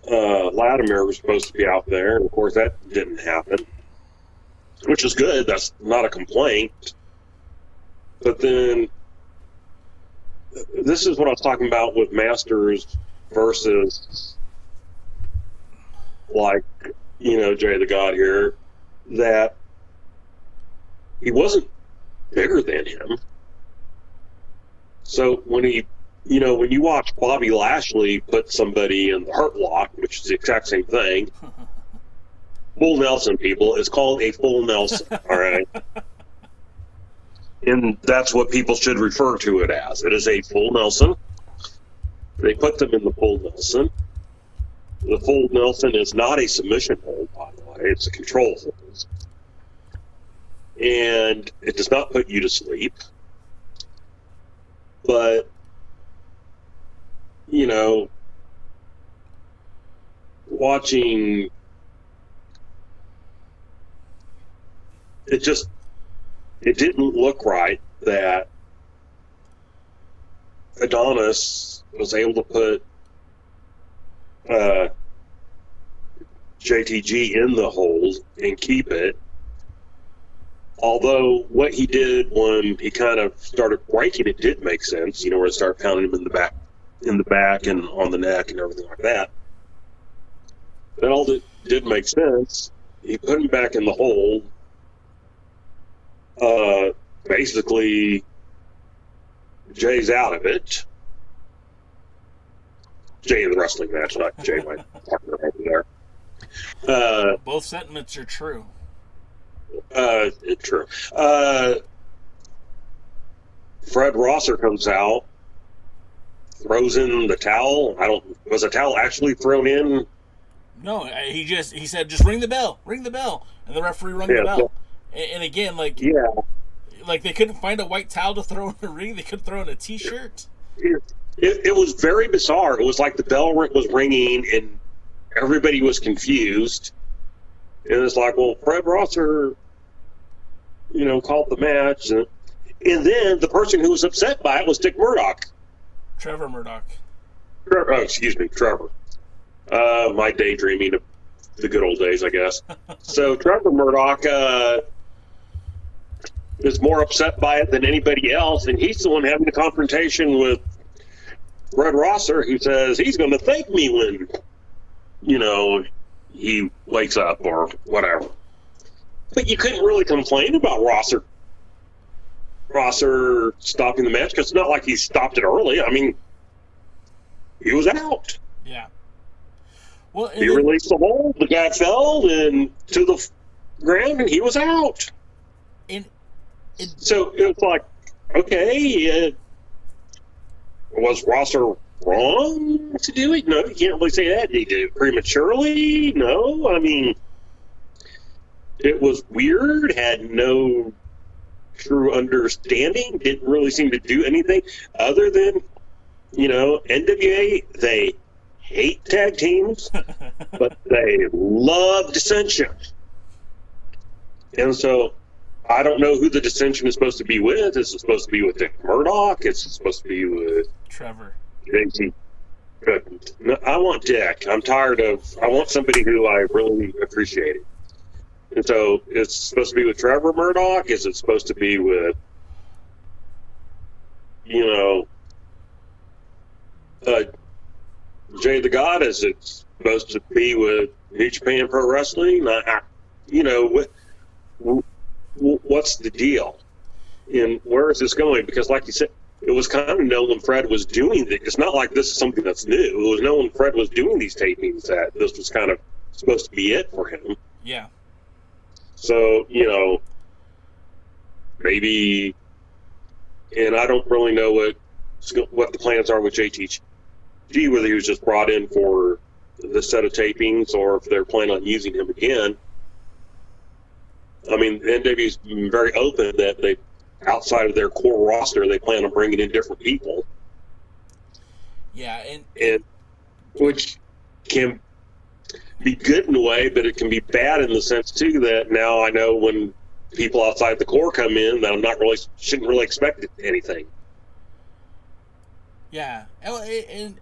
Latimer were supposed to be out there, and of course that didn't happen, which is good. That's not a complaint. But then this is what I was talking about with Masters versus, like, Jay the God here, that he wasn't bigger than him. So when when you watch Bobby Lashley put somebody in the Hurt Lock, which is the exact same thing, full Nelson, people, it's called a full Nelson, all right? And that's what people should refer to it as. It is a full Nelson. They put them in the full Nelson. The full Nelson is not a submission hold, by the way. It's a control hold. And it does not put you to sleep. But, watching it didn't look right that Adonis was able to put JTG in the hold and keep it. Although what he did when he kind of started breaking it did make sense, where it started pounding him in the back and on the neck and everything like that. That all did make sense. He put him back in the hold. Basically, Jay's out of it. Jay in the wrestling match, not Jay, my partner over there. Both sentiments are true. True. Fred Rosser comes out, throws in the towel. Was the towel actually thrown in? No, he said, just ring the bell, and the referee rung the bell. And again, like they couldn't find a white towel to throw in the ring. They couldn't throw in a T-shirt. It was very bizarre. It was like the bell was ringing and everybody was confused. And it's like, well, Fred Rosser, called the match. And then the person who was upset by it was Dick Murdoch. Trevor Murdoch. Trevor. My daydreaming of the good old days, I guess. So Trevor Murdoch is more upset by it than anybody else, and he's the one having the confrontation with Fred Rosser, who says he's going to thank me when he wakes up or whatever. But you couldn't really complain about Rosser stopping the match, because it's not like he stopped it early. I mean, he was out. Yeah. Well, he released the hold. The guy fell and to the ground, and he was out. So it was like, okay, was Rosser wrong to do it? No, you can't really say that. Did he do it prematurely? No. I mean, it was weird, had no true understanding, didn't really seem to do anything other than, NWA, they hate tag teams, but they love dissension. And so I don't know who the dissension is supposed to be with. Is it supposed to be with Dick Murdoch? Is it supposed to be with Trevor? No, I want Dick. I want somebody who I really appreciate. And so it's supposed to be with Trevor Murdoch? Is it supposed to be with, Jay the God? Is it supposed to be with New Japan Pro Wrestling? What's the deal? And where is this going? Because like you said, it was kind of known Fred was doing this. It's not like this is something that's new. It was known Fred was doing these tapings, that this was kind of supposed to be it for him. Yeah. So, maybe, and I don't really know what the plans are with JTG, whether he was just brought in for the set of tapings or if they're planning on using him again. I mean, NW's been very open that they, outside of their core roster, they plan on bringing in different people. Yeah, and which can be good in a way, but it can be bad in the sense too that now I know when people outside the core come in that shouldn't really expect anything. Yeah, and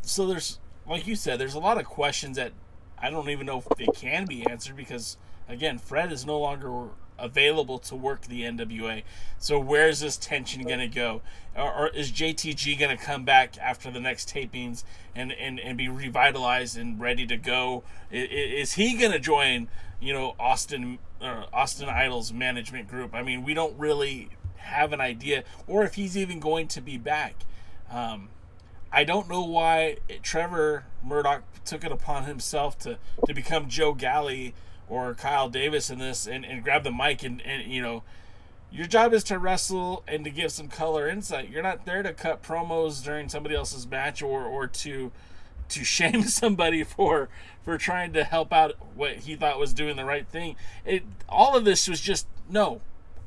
so there's, like you said, there's a lot of questions that I don't even know if they can be answered because, again, Fred is no longer available to work the NWA. So where's this tension going to go? Or is JTG going to come back after the next tapings and be revitalized and ready to go? Is he going to join, Austin Idol's management group? I mean, we don't really have an idea, or if he's even going to be back. I don't know why Trevor Murdoch took it upon himself to become Joe Galley or Kyle Davis in this and grab the mic and your job is to wrestle and to give some color insight. You're not there to cut promos during somebody else's match or to shame somebody for trying to help out what he thought was doing the right thing. All of this was just, no,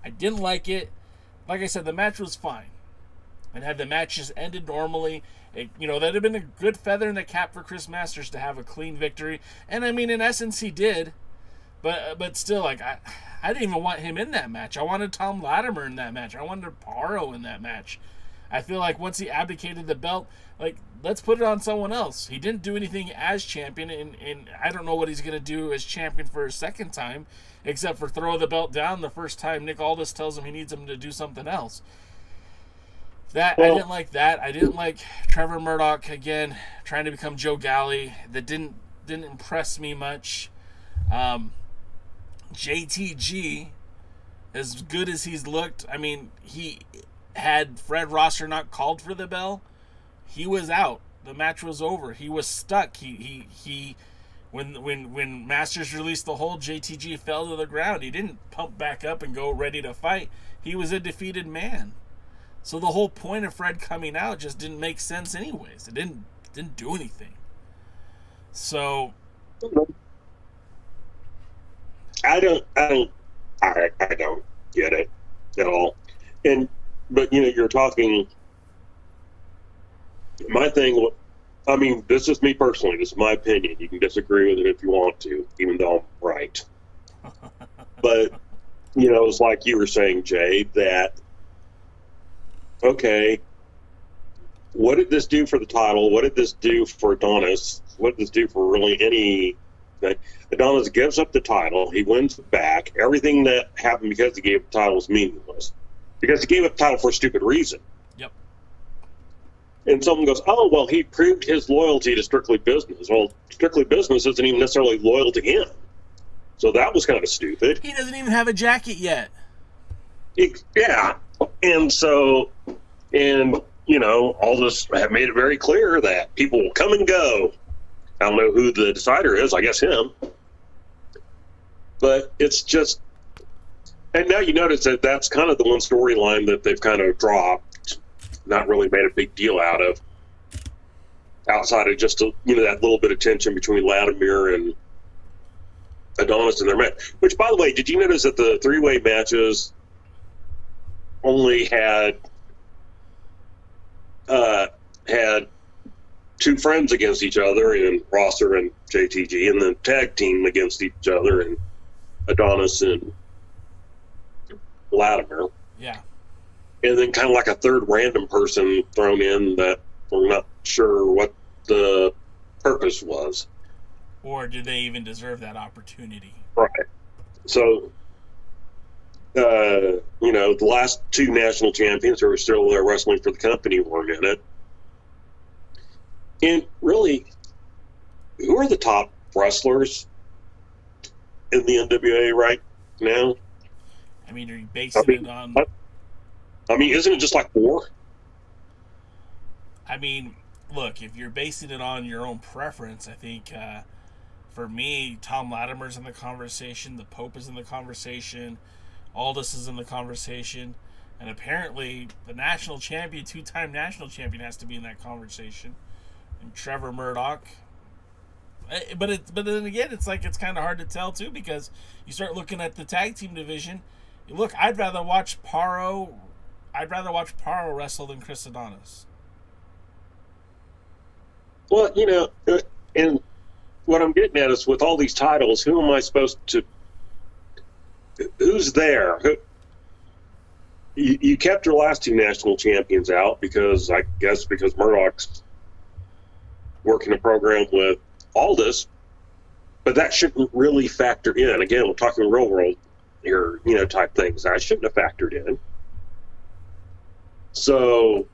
I didn't like it. Like I said, the match was fine. And had the match just ended normally, that'd have been a good feather in the cap for Chris Masters to have a clean victory. And I mean, in essence, he did. But still, like, I didn't even want him in that match. I wanted Tom Latimer in that match. I wanted Paro in that match. I feel like once he abdicated the belt, like, let's put it on someone else. He didn't do anything as champion, and I don't know what he's going to do as champion for a second time, except for throw the belt down the first time Nick Aldis tells him he needs him to do something else. I didn't like that. I didn't like Trevor Murdoch, again, trying to become Joe Galley. That didn't impress me much. JTG, as good as he's looked, I mean, he had Fred Rosser not called for the bell, he was out. The match was over. He was stuck. He when Masters released the hold, JTG fell to the ground. He didn't pump back up and go ready to fight. He was a defeated man. So the whole point of Fred coming out just didn't make sense anyways. It didn't do anything. So I don't get it at all. But you're talking. My thing, I mean, this is me personally. This is my opinion. You can disagree with it if you want to, even though I'm right. But it's like you were saying, Jay, that okay, what did this do for the title? What did this do for Adonis? What did this do for really any? Adonis gives up the title. He wins back. Everything that happened because he gave the title was meaningless. Because he gave up the title for a stupid reason. Yep. And someone goes, oh, well, he proved his loyalty to Strictly Business. Well, Strictly Business isn't even necessarily loyal to him. So that was kind of stupid. He doesn't even have a jacket yet. Yeah. And so, Aldis have made it very clear that people will come and go. I don't know who the decider is. I guess him. But it's just, and now you notice that that's kind of the one storyline that they've kind of dropped, not really made a big deal out of, outside of just that little bit of tension between Latimer and Adonis in their match. Which, by the way, did you notice that the three-way matches only had two friends against each other in Rosser and JTG, and then tag team against each other in Adonis and Latimer. Yeah. And then kind of like a third random person thrown in that we're not sure what the purpose was. Or do they even deserve that opportunity? Right. So, the last two national champions who are still there wrestling for the company weren't in it. And really, who are the top wrestlers in the NWA right now? I mean, are you basing it on... isn't it just like four? I mean, look, if you're basing it on your own preference, I think, for me, Tom Latimer's in the conversation, the Pope is in the conversation, Aldis is in the conversation, and apparently the national champion, two-time national champion, has to be in that conversation. And Trevor Murdoch. But then again, it's kind of hard to tell too, because you start looking at the tag team division. Look, I'd rather watch Paro wrestle than Chris Adonis. Well, and what I'm getting at is with all these titles, who am I supposed to? Who's there? You kept your last two national champions out because Murdoch's working a program with Aldis, but that shouldn't really factor in. Again, we're talking real world here, type things. I shouldn't have factored in. So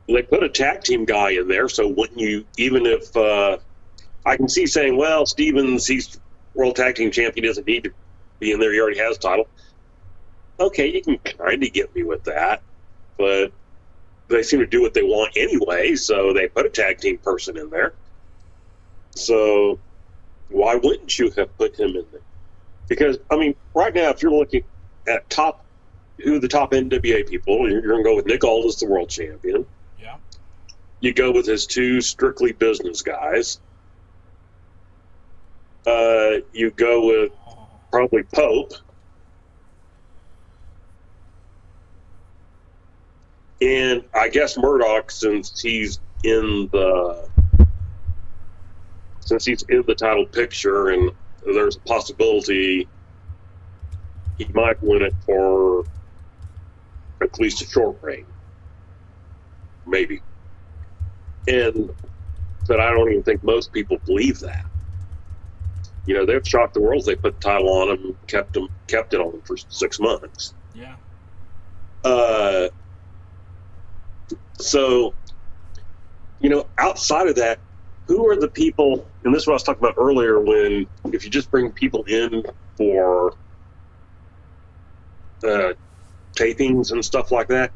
they put a tag team guy in there, so wouldn't you, even if I can see saying, well, Stevens, he's World Tag Team Champion, doesn't need to be in there, he already has a title. Okay, you can kind of get me with that, but they seem to do what they want anyway, so they put a tag team person in there. So why wouldn't you have put him in there? Because, right now, if you're looking at who the top NWA people, you're going to go with Nick Aldis, the world champion. Yeah. You go with his two Strictly Business guys. You go with probably Pope. And I guess Murdoch, since he's in the title picture, and there's a possibility he might win it for at least a short reign, maybe. But I don't even think most people believe that. They've shocked the world. They put the title on him, kept it on him for 6 months. Yeah. So, outside of that, who are the people, and this is what I was talking about earlier, if you just bring people in for tapings and stuff like that,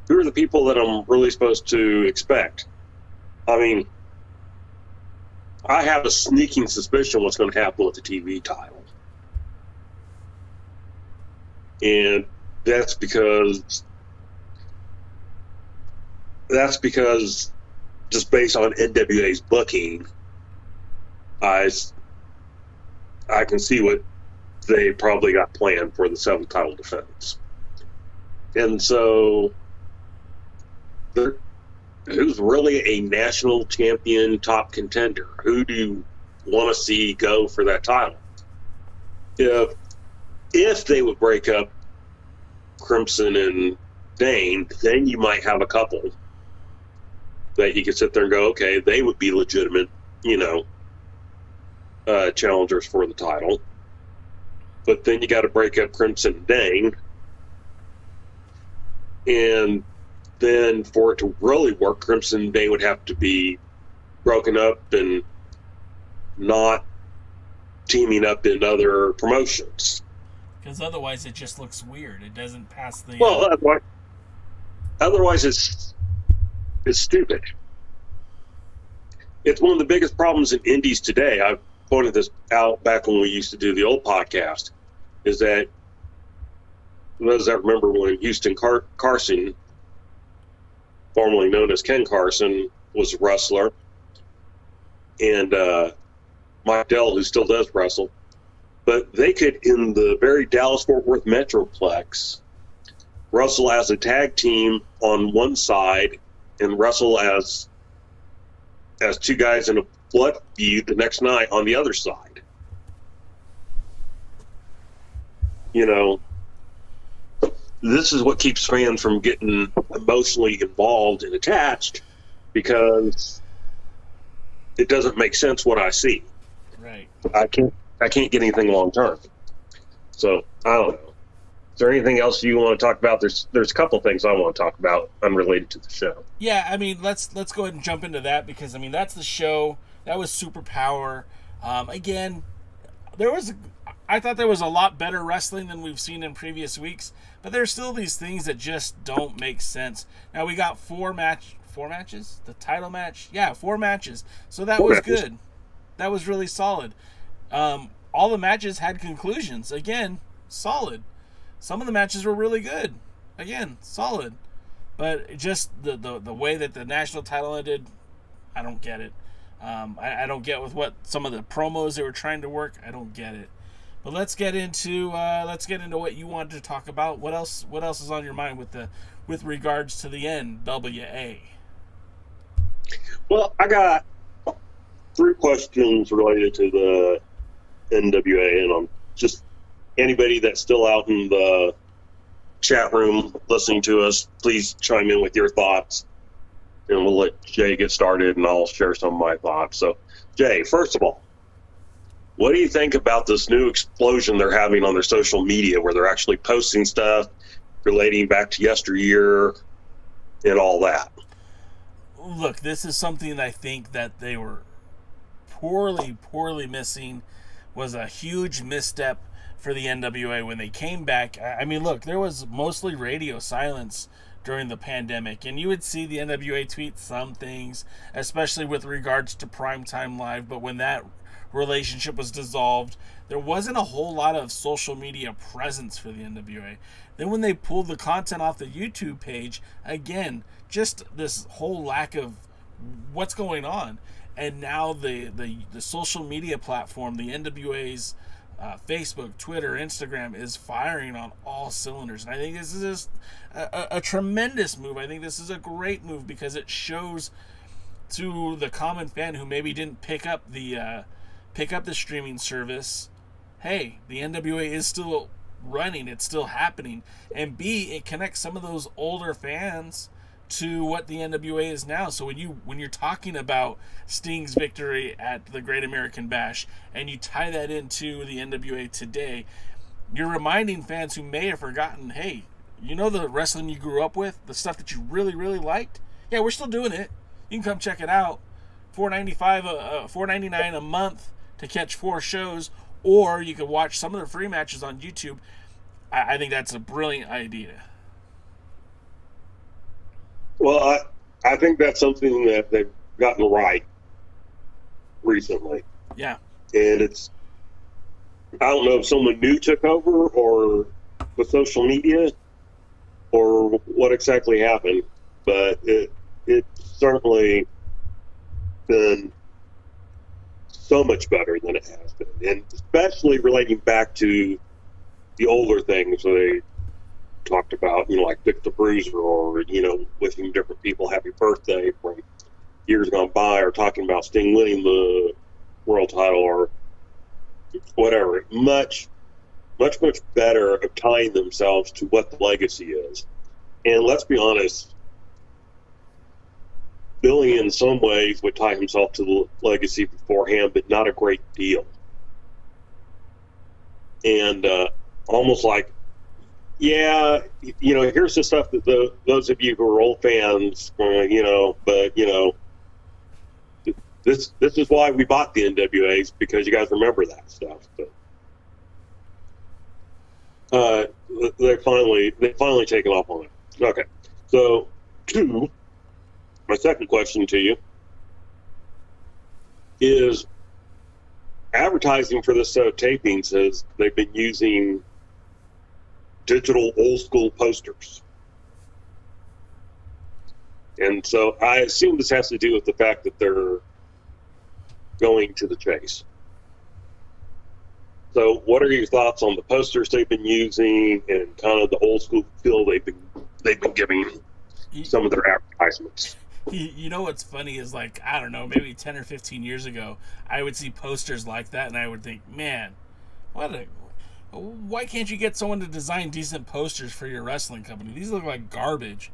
who are the people that I'm really supposed to expect? I have a sneaking suspicion what's going to happen with the TV title. And that's because just based on NWA's booking, I can see what they probably got planned for the 7th title defense. And so, who's really a national champion top contender? Who do you want to see go for that title? If they would break up Crimson and Dane, then you might have a couple that you could sit there and go, okay, they would be legitimate, challengers for the title. But then you got to break up Crimson and Dane. And then for it to really work, Crimson Day would have to be broken up and not teaming up in other promotions. Because otherwise it just looks weird. It doesn't pass the... Well, otherwise it's stupid. It's one of the biggest problems in indies today. I pointed this out back when we used to do the old podcast, is that, those that remember when Houston Carson, formerly known as Ken Carson, was a wrestler, and Mike Dell, who still does wrestle, but they could, in the very Dallas-Fort Worth Metroplex, wrestle as a tag team on one side and wrestle as two guys in a blood feud the next night on the other side. You know, this is what keeps fans from getting emotionally involved and attached, because it doesn't make sense what I see. Right. I can't get anything long term. So I don't know. Is there anything else you want to talk about? There's a couple things I want to talk about unrelated to the show. Yeah, I mean, let's go ahead and jump into that, because I mean that's the show. That was Superpower. Again, I thought there was a lot better wrestling than we've seen in previous weeks, but there's still these things that just don't make sense. Now we got four matches, the title match. Yeah, 4 matches. So that was good. That was really solid. All the matches had conclusions. Again, solid. Some of the matches were really good. Again, solid. But just the way that the national title ended, I don't get it. I don't get with what some of the promos they were trying to work. I don't get it. But let's get into what you wanted to talk about. What else is on your mind with regards to the NWA? Well, I got 3 questions related to the NWA, and I'm just, anybody that's still out in the chat room listening to us, please chime in with your thoughts, and we'll let Jay get started, and I'll share some of my thoughts. So, Jay, first of all, what do you think about this new explosion they're having on their social media, where they're actually posting stuff relating back to yesteryear and all that? Look, this is something that I think that they were poorly missing. Was a huge misstep for the NWA when they came back. I mean, look, there was mostly radio silence during the pandemic, and you would see the NWA tweet some things, especially with regards to Primetime Live, but when that relationship was dissolved, there wasn't a whole lot of social media presence for the NWA. Then when they pulled the content off the YouTube page, again, just this whole lack of what's going on. And now the social media platform, the NWA's Facebook, Twitter, Instagram, is firing on all cylinders. And I think this is just a tremendous move. I think this is a great move, because it shows to the common fan who maybe didn't pick up the streaming service, hey, the NWA is still running, it's still happening. And B, it connects some of those older fans to what the NWA is now. So when you're talking about Sting's victory at the Great American Bash, and you tie that into the NWA today, you're reminding fans who may have forgotten, hey, you know the wrestling you grew up with, the stuff that you really, really liked? Yeah, we're still doing it. You can come check it out. $4.99 a month to catch 4 shows, or you can watch some of the free matches on YouTube. I think that's a brilliant idea. Well, I think that's something that they've gotten right recently. Yeah. And I don't know if someone new took over, or the social media, or what exactly happened, but it's certainly been so much better than it has been. And especially relating back to the older things they talked about, like Dick the Bruiser, or, wishing different people happy birthday from years gone by, or talking about Sting winning the world title, or whatever. Much better of tying themselves to what the legacy is. And let's be honest, Billy in some ways would tie himself to the legacy beforehand, but not a great deal. And almost like, Yeah, here's the stuff that those of you who are old fans, this is why we bought the NWAs, because you guys remember that stuff. So, they finally taken off on it. Okay, so my second question to you is, advertising for this set of tapings says they've been using digital old school posters. And so I assume this has to do with the fact that they're going to the chase. So what are your thoughts on the posters they've been using and kind of the old school feel they've been giving some of their advertisements? You know what's funny is, like, I don't know, maybe 10 or 15 years ago, I would see posters like that and I would think, man, why can't you get someone to design decent posters for your wrestling company? These look like garbage.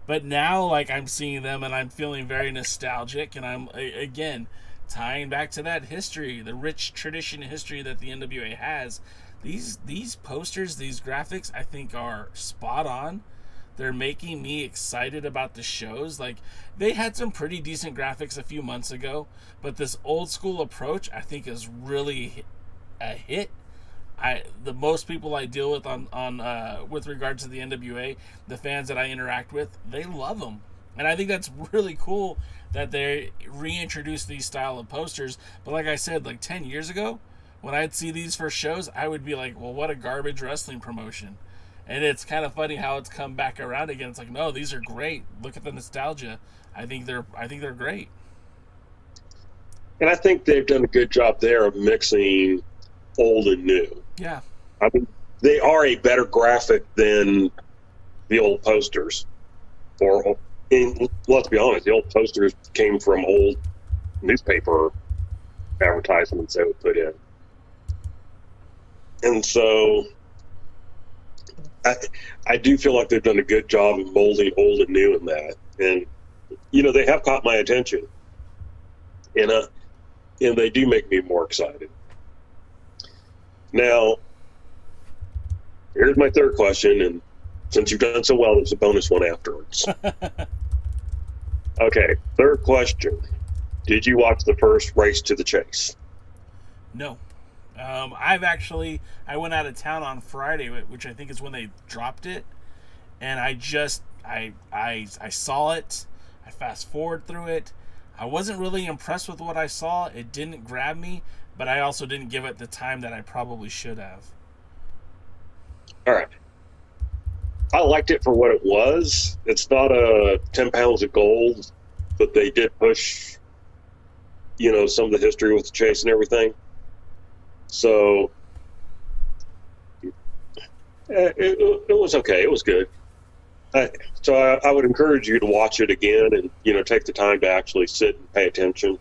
But now, like, I'm seeing them and I'm feeling very nostalgic, and I'm, again, tying back to that history, the rich tradition history that the NWA has. These posters, these graphics, I think are spot on. They're making me excited about the shows. Like, they had some pretty decent graphics a few months ago, but this old school approach, I think, is really a hit. The most people I deal with on with regards to the NWA, the fans that I interact with, they love them, and I think that's really cool that they reintroduced these style of posters. But like I said, like 10 years ago, when I'd see these for shows, I would be like, well, what a garbage wrestling promotion. And it's kind of funny how it's come back around again. It's like, no, these are great. Look at the nostalgia. I think they're great. And I think they've done a good job there of mixing old and new. Yeah. I mean, they are a better graphic than the old posters. And let's be honest, the old posters came from old newspaper advertisements they would put in. And so I do feel like they've done a good job of molding old and new in that. And, they have caught my attention. And they do make me more excited. Now, here's my third question, and since you've done so well, there's a bonus one afterwards. Okay, third question. Did you watch the first Race to the Chase? No. I went out of town on Friday, which I think is when they dropped it, and I saw it. I fast forward through it. I wasn't really impressed with what I saw. It didn't grab me, but I also didn't give it the time that I probably should have. All right. I liked it for what it was. It's not a 10 pounds of gold, but they did push, some of the history with the chase and everything. So it was okay. It was good. So I would encourage you to watch it again and, take the time to actually sit and pay attention.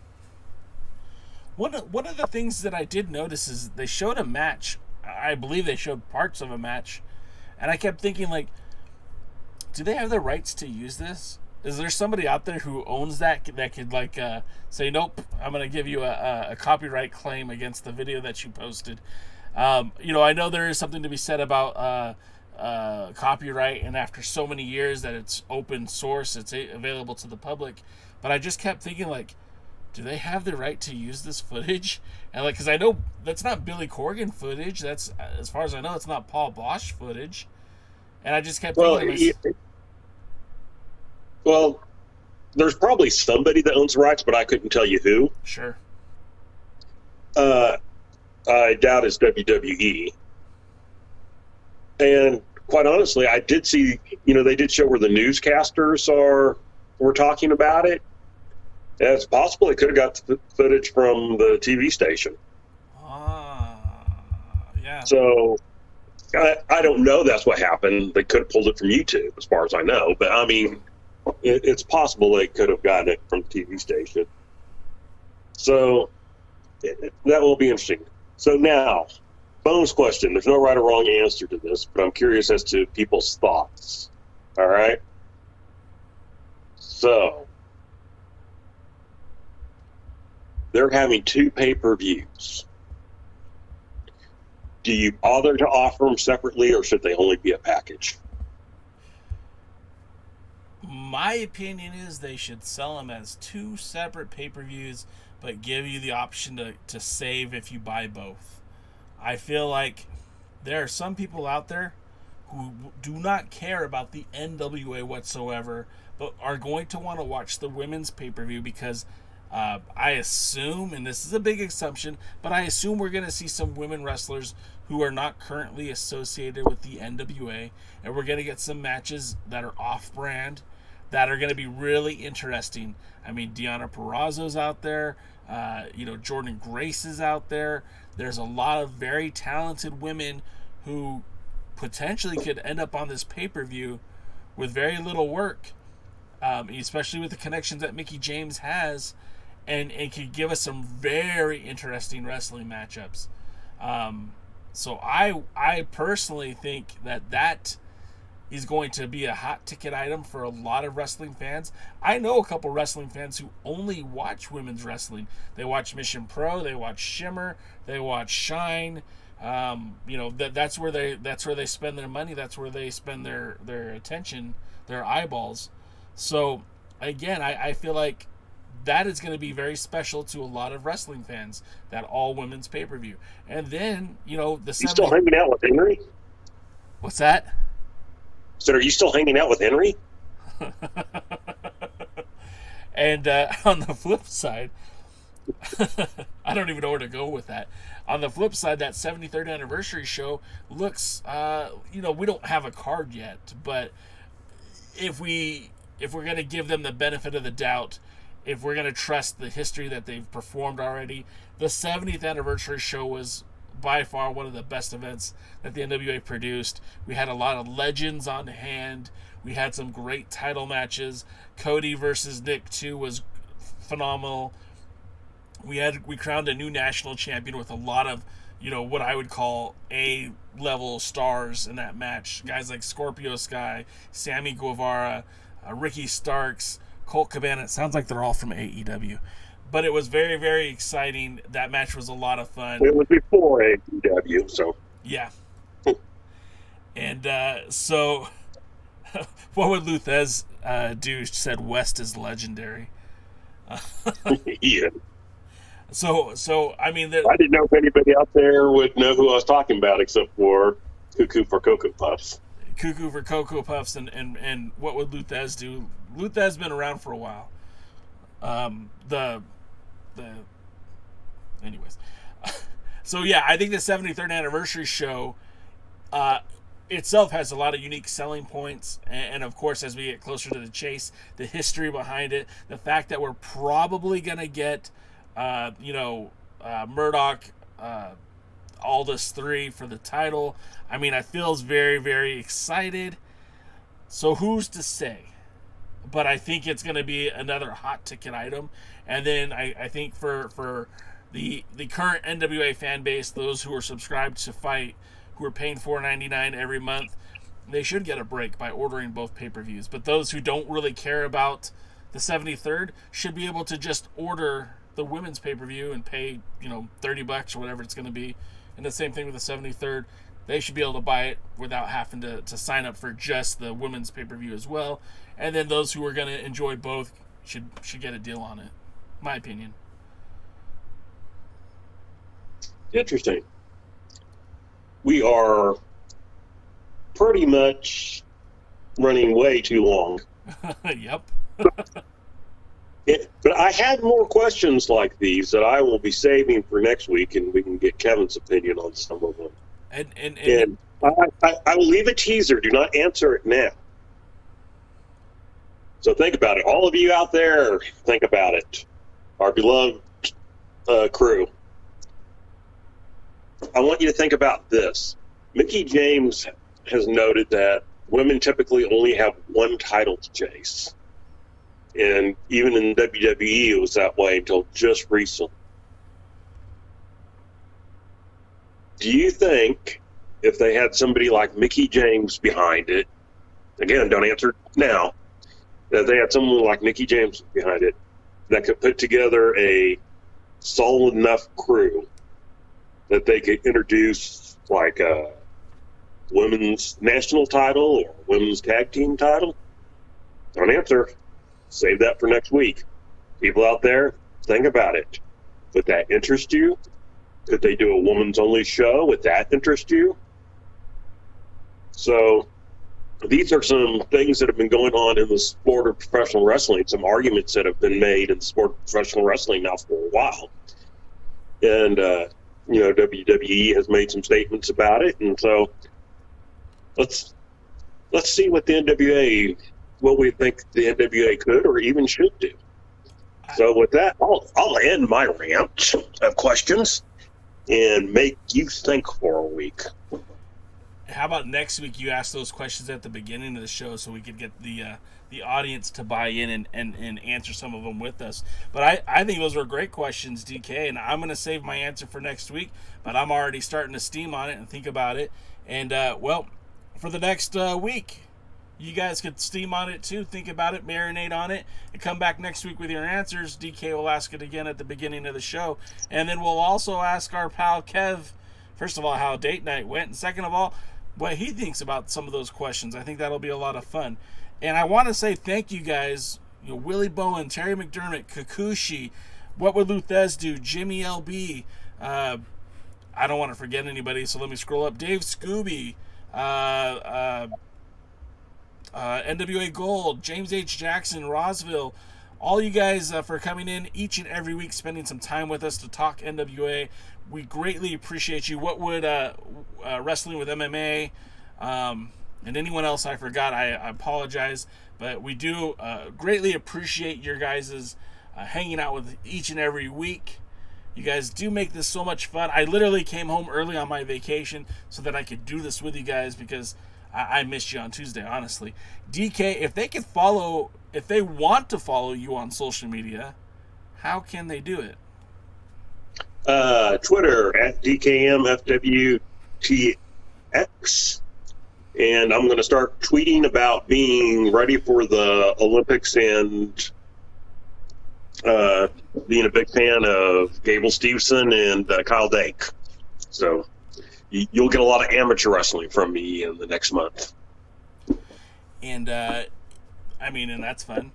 One of the things that I did notice is they showed a match. I believe they showed parts of a match. And I kept thinking, like, do they have the rights to use this? Is there somebody out there who owns that could, like, say, nope, I'm going to give you a copyright claim against the video that you posted? I know there is something to be said about copyright, and after so many years that it's open source, it's available to the public. But I just kept thinking, like, do they have the right to use this footage? And, like, because I know that's not Billy Corgan footage. That's, as far as I know, it's not Paul Bosch footage. And I just kept thinking, well, there's probably somebody that owns the rights, but I couldn't tell you who. Sure. I doubt it's WWE. And quite honestly, I did see, they did show where the newscasters were talking about it. And it's possible they could have got the footage from the TV station. Yeah. So I don't know that's what happened. They could have pulled it from YouTube, as far as I know. But, I mean, it's possible they could have gotten it from the TV station. So that will be interesting. So now, bonus question. There's no right or wrong answer to this, but I'm curious as to people's thoughts. All right? So, they're having 2 pay-per-views. Do you bother to offer them separately, or should they only be a package? My opinion is they should sell them as 2 separate pay-per-views, but give you the option to save if you buy both. I feel like there are some people out there who do not care about the NWA whatsoever, but are going to want to watch the women's pay-per-view because I assume, and this is a big assumption, but I assume we're going to see some women wrestlers who are not currently associated with the NWA, and we're going to get some matches that are off-brand that are going to be really interesting. I mean, Deonna Purrazzo's out there, Jordan Grace is out there. There's a lot of very talented women who potentially could end up on this pay-per-view with very little work, especially with the connections that Mickie James has, and could give us some very interesting wrestling matchups. So I personally think that is going to be a hot ticket item for a lot of wrestling fans. I know a couple wrestling fans who only watch women's wrestling. They watch Mission Pro, they watch Shimmer, they watch Shine. That's where they spend their money. That's where they spend their attention, their eyeballs. So again, I feel like that is going to be very special to a lot of wrestling fans, that all women's pay-per-view. And then, the You still hanging out with Henry? What's that? So are you still hanging out with Henry? And on the flip side, I don't even know where to go with that. On the flip side, that 73rd anniversary show looks, we don't have a card yet, but if we're going to give them the benefit of the doubt, if we're going to trust the history that they've performed already, the 70th anniversary show was by far one of the best events that the NWA produced. We had a lot of legends on hand. We had some great title matches. Cody versus Nick 2 was phenomenal. We crowned a new national champion with a lot of, what I would call A-level stars in that match. Guys like Scorpio Sky, Sammy Guevara, Ricky Starks, Colt Cabana. It sounds like they're all from AEW. But it was very, very exciting. That match was a lot of fun. It was before AEW, so. Yeah. And so, what would Luthez do? She said West is legendary. Yeah. So I mean, I didn't know if anybody out there would know who I was talking about, except for Cuckoo for Cocoa Puffs. Cuckoo for Cocoa Puffs, and what would Luthez do? Luthez been around for a while. Anyways. So yeah, I think the 73rd anniversary show itself has a lot of unique selling points, and of course, as we get closer to the chase, the history behind it, the fact that we're probably gonna get Murdoch, Aldis 3 for the title. I mean, I feel very, very excited. So who's to say? But I think it's going to be another hot ticket item. And then I think for the current NWA fan base, those who are subscribed to Fight, who are paying $4.99 every month, they should get a break by ordering both pay-per-views. But those who don't really care about the 73rd should be able to just order the women's pay-per-view and pay, $30 or whatever it's going to be. And the same thing with the 73rd. They should be able to buy it without having to sign up for just the women's pay-per-view as well. And then those who are going to enjoy both should get a deal on it. My opinion. Interesting. We are pretty much running way too long. Yep. But I had more questions like these that I will be saving for next week, and we can get Kevin's opinion on some of them. And I will leave a teaser. Do not answer it now. So think about it. All of you out there, think about it. Our beloved crew. I want you to think about this. Mickie James has noted that women typically only have one title to chase. And even in WWE, it was that way until just recently. Do you think if they had somebody like Mickie James behind it, again, don't answer now, that they had someone like Mickie James behind it that could put together a solid enough crew that they could introduce like a women's national title or women's tag team title? Don't answer. Save that for next week. People out there, think about it. Would that interest you? Could they do a women's only show? Would that interest you? So these are some things that have been going on in the sport of professional wrestling, some arguments that have been made in the sport of professional wrestling now for a while. And, WWE has made some statements about it. And so let's see what what we think the NWA could or even should do. So with that, I'll end my rant of questions and make you think for a week. How about next week you ask those questions at the beginning of the show so we could get the audience to buy in and answer some of them with us. But I think those were great questions, DK, and I'm going to save my answer for next week, but I'm already starting to steam on it and think about it. And, for the next week, you guys could steam on it too, think about it, marinate on it, and come back next week with your answers. DK will ask it again at the beginning of the show. And then we'll also ask our pal Kev, first of all, how date night went, and second of all, what he thinks about some of those questions. I think that'll be a lot of fun. And I want to say thank you guys, Willie Bowen, Terry McDermott, Kikuchi, What Would Luthez Do, Jimmy LB, I don't want to forget anybody, so let me scroll up, Dave Scooby, NWA Gold, James H. Jackson, Rosville, all you guys for coming in each and every week, spending some time with us to talk NWA. We greatly appreciate you. What would Wrestling with MMA, and anyone else I forgot, I apologize, but we do greatly appreciate your guys' hanging out with each and every week. You guys do make this so much fun. I literally came home early on my vacation so that I could do this with you guys because I missed you on Tuesday, honestly. DK, if they want to follow you on social media, how can they do it? Twitter at DKMFWTX. And I'm going to start tweeting about being ready for the Olympics and being a big fan of Gable Steveson and Kyle Dake. So you'll get a lot of amateur wrestling from me in the next month. And, and that's fun.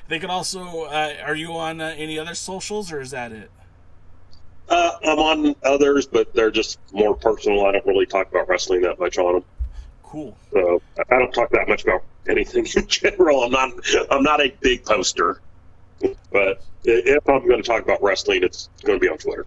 They can also, are you on any other socials, or is that it? I'm on others, but they're just more personal. I don't really talk about wrestling that much on them. Cool. So I don't talk that much about anything in general. I'm not a big poster, but if I'm going to talk about wrestling, it's going to be on Twitter.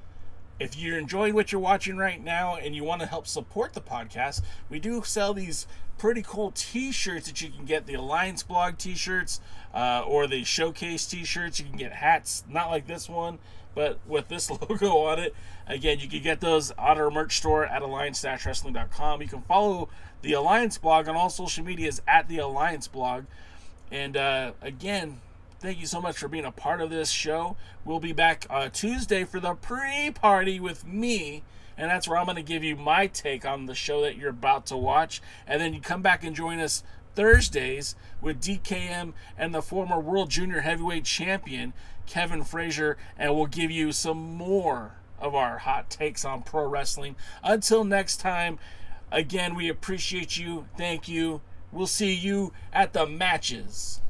If you're enjoying what you're watching right now and you want to help support the podcast, we do sell these pretty cool t-shirts that you can get, the Alliance Blog t-shirts or the Showcase t-shirts. You can get hats, not like this one, but with this logo on it. Again, you can get those on our merch store at alliance-wrestling.com. You can follow the Alliance Blog on all social medias at the Alliance Blog. And again, thank you so much for being a part of this show. We'll be back Tuesday for the pre-party with me, and that's where I'm going to give you my take on the show that you're about to watch. And then you come back and join us Thursdays with DKM and the former World Junior Heavyweight Champion, Kevin Frazier, and we'll give you some more of our hot takes on pro wrestling. Until next time, again, we appreciate you. Thank you. We'll see you at the matches.